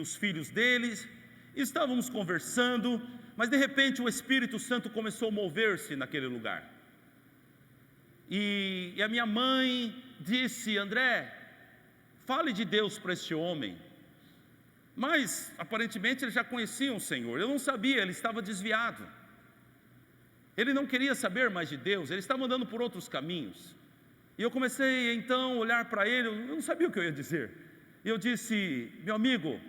os filhos deles. Estávamos conversando, mas de repente o Espírito Santo começou a mover-se naquele lugar. E a minha mãe disse: André, fale de Deus para este homem. Mas aparentemente eles já conheciam o Senhor. Eu não sabia, ele estava desviado. Ele não queria saber mais de Deus, ele estava andando por outros caminhos. E eu comecei então a olhar para ele, eu não sabia o que eu ia dizer. E eu disse: meu amigo,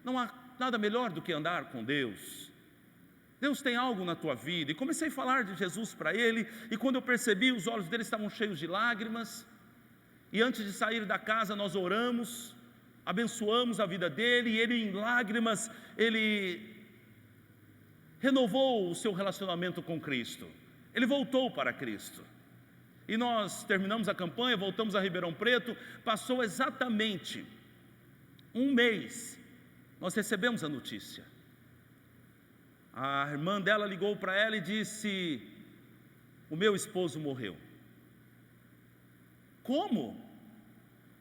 não há nada melhor do que andar com Deus. Deus tem algo na tua vida. E comecei a falar de Jesus para ele, e quando eu percebi, os olhos dele estavam cheios de lágrimas. E antes de sair da casa nós oramos, abençoamos a vida dele, e ele em lágrimas, ele renovou o seu relacionamento com Cristo. Ele voltou para Cristo. E nós terminamos a campanha, voltamos a Ribeirão Preto. Passou exatamente 1 mês, nós recebemos a notícia. A irmã dela ligou para ela e disse: o meu esposo morreu. Como?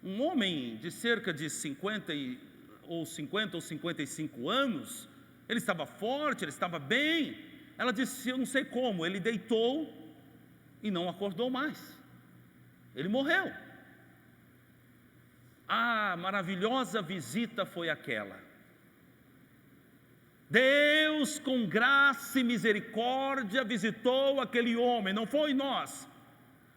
Um homem de cerca de 50 ou 55 anos, ele estava forte, ele estava bem. Ela disse: eu não sei como, ele deitou e não acordou mais, ele morreu. Ah, maravilhosa visita foi aquela. Deus com graça e misericórdia visitou aquele homem, não foi nós.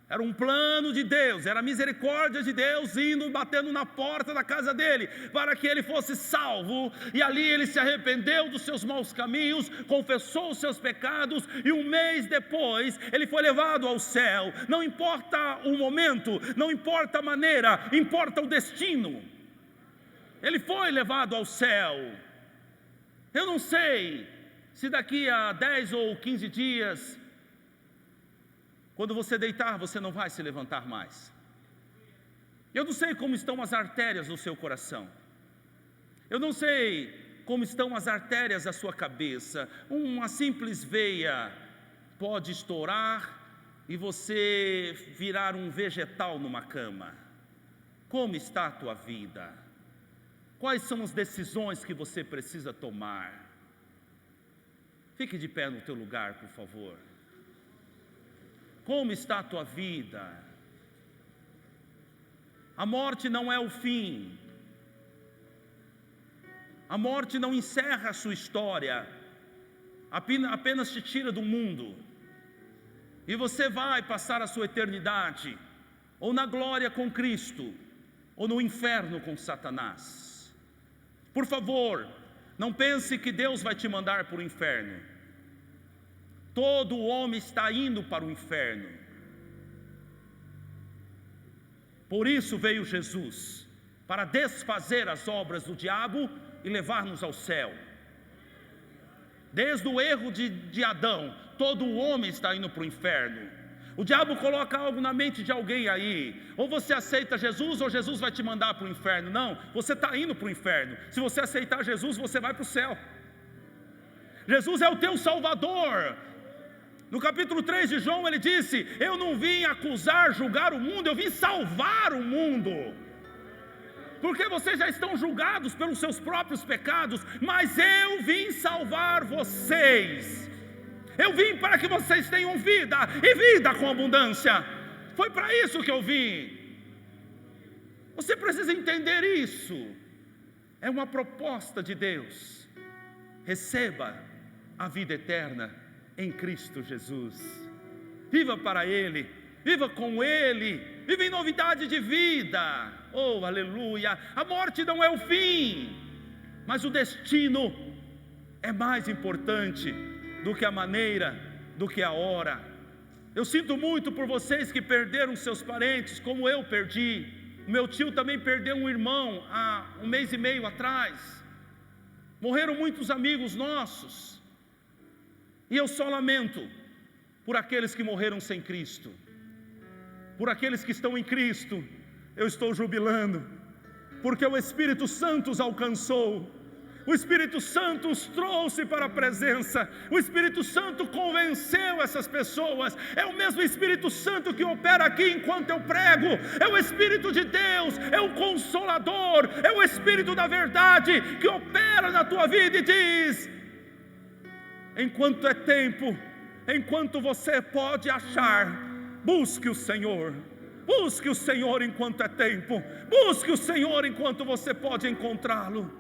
Era um plano de Deus, era a misericórdia de Deus indo, batendo na porta da casa dele, para que ele fosse salvo. E ali ele se arrependeu dos seus maus caminhos, confessou os seus pecados, e 1 mês depois ele foi levado ao céu. Não importa o momento, não importa a maneira, importa o destino. Ele foi levado ao céu. Eu não sei se daqui a 10 ou 15 dias, quando você deitar, você não vai se levantar mais. Eu não sei como estão as artérias do seu coração. Eu não sei como estão as artérias da sua cabeça. Uma simples veia pode estourar e você virar um vegetal numa cama. Como está a tua vida? Quais são as decisões que você precisa tomar? Fique de pé no teu lugar, por favor. Como está a tua vida? A morte não é o fim. A morte não encerra a sua história, apenas te tira do mundo. E você vai passar a sua eternidade, ou na glória com Cristo, ou no inferno com Satanás. Por favor, não pense que Deus vai te mandar para o inferno. Todo homem está indo para o inferno. Por isso veio Jesus, para desfazer as obras do diabo e levar-nos ao céu. Desde o erro de Adão, todo homem está indo para o inferno. O diabo coloca algo na mente de alguém aí: ou você aceita Jesus, ou Jesus vai te mandar para o inferno. Não, você está indo para o inferno. Se você aceitar Jesus, você vai para o céu. Jesus é o teu Salvador. No capítulo 3 de João ele disse: eu não vim acusar, julgar o mundo, eu vim salvar o mundo. Porque vocês já estão julgados pelos seus próprios pecados, mas eu vim salvar vocês. Eu vim para que vocês tenham vida, e vida com abundância. Foi para isso que eu vim. Você precisa entender isso. É uma proposta de Deus. Receba a vida eterna em Cristo Jesus. Viva para Ele, viva com Ele, viva em novidade de vida. Oh, aleluia! A morte não é o fim, mas o destino é mais importante do que a maneira, do que a hora. Eu sinto muito por vocês que perderam seus parentes, como eu perdi. Meu tio também perdeu um irmão há 1 mês e meio atrás. Morreram muitos amigos nossos. E eu só lamento por aqueles que morreram sem Cristo. Por aqueles que estão em Cristo, eu estou jubilando, porque o Espírito Santo os alcançou. O Espírito Santo os trouxe para a presença. O Espírito Santo convenceu essas pessoas. É o mesmo Espírito Santo que opera aqui enquanto eu prego. É o Espírito de Deus, é o Consolador, é o Espírito da verdade que opera na tua vida e diz: enquanto é tempo, enquanto você pode achar, busque o Senhor. Busque o Senhor enquanto é tempo. Busque o Senhor enquanto você pode encontrá-lo.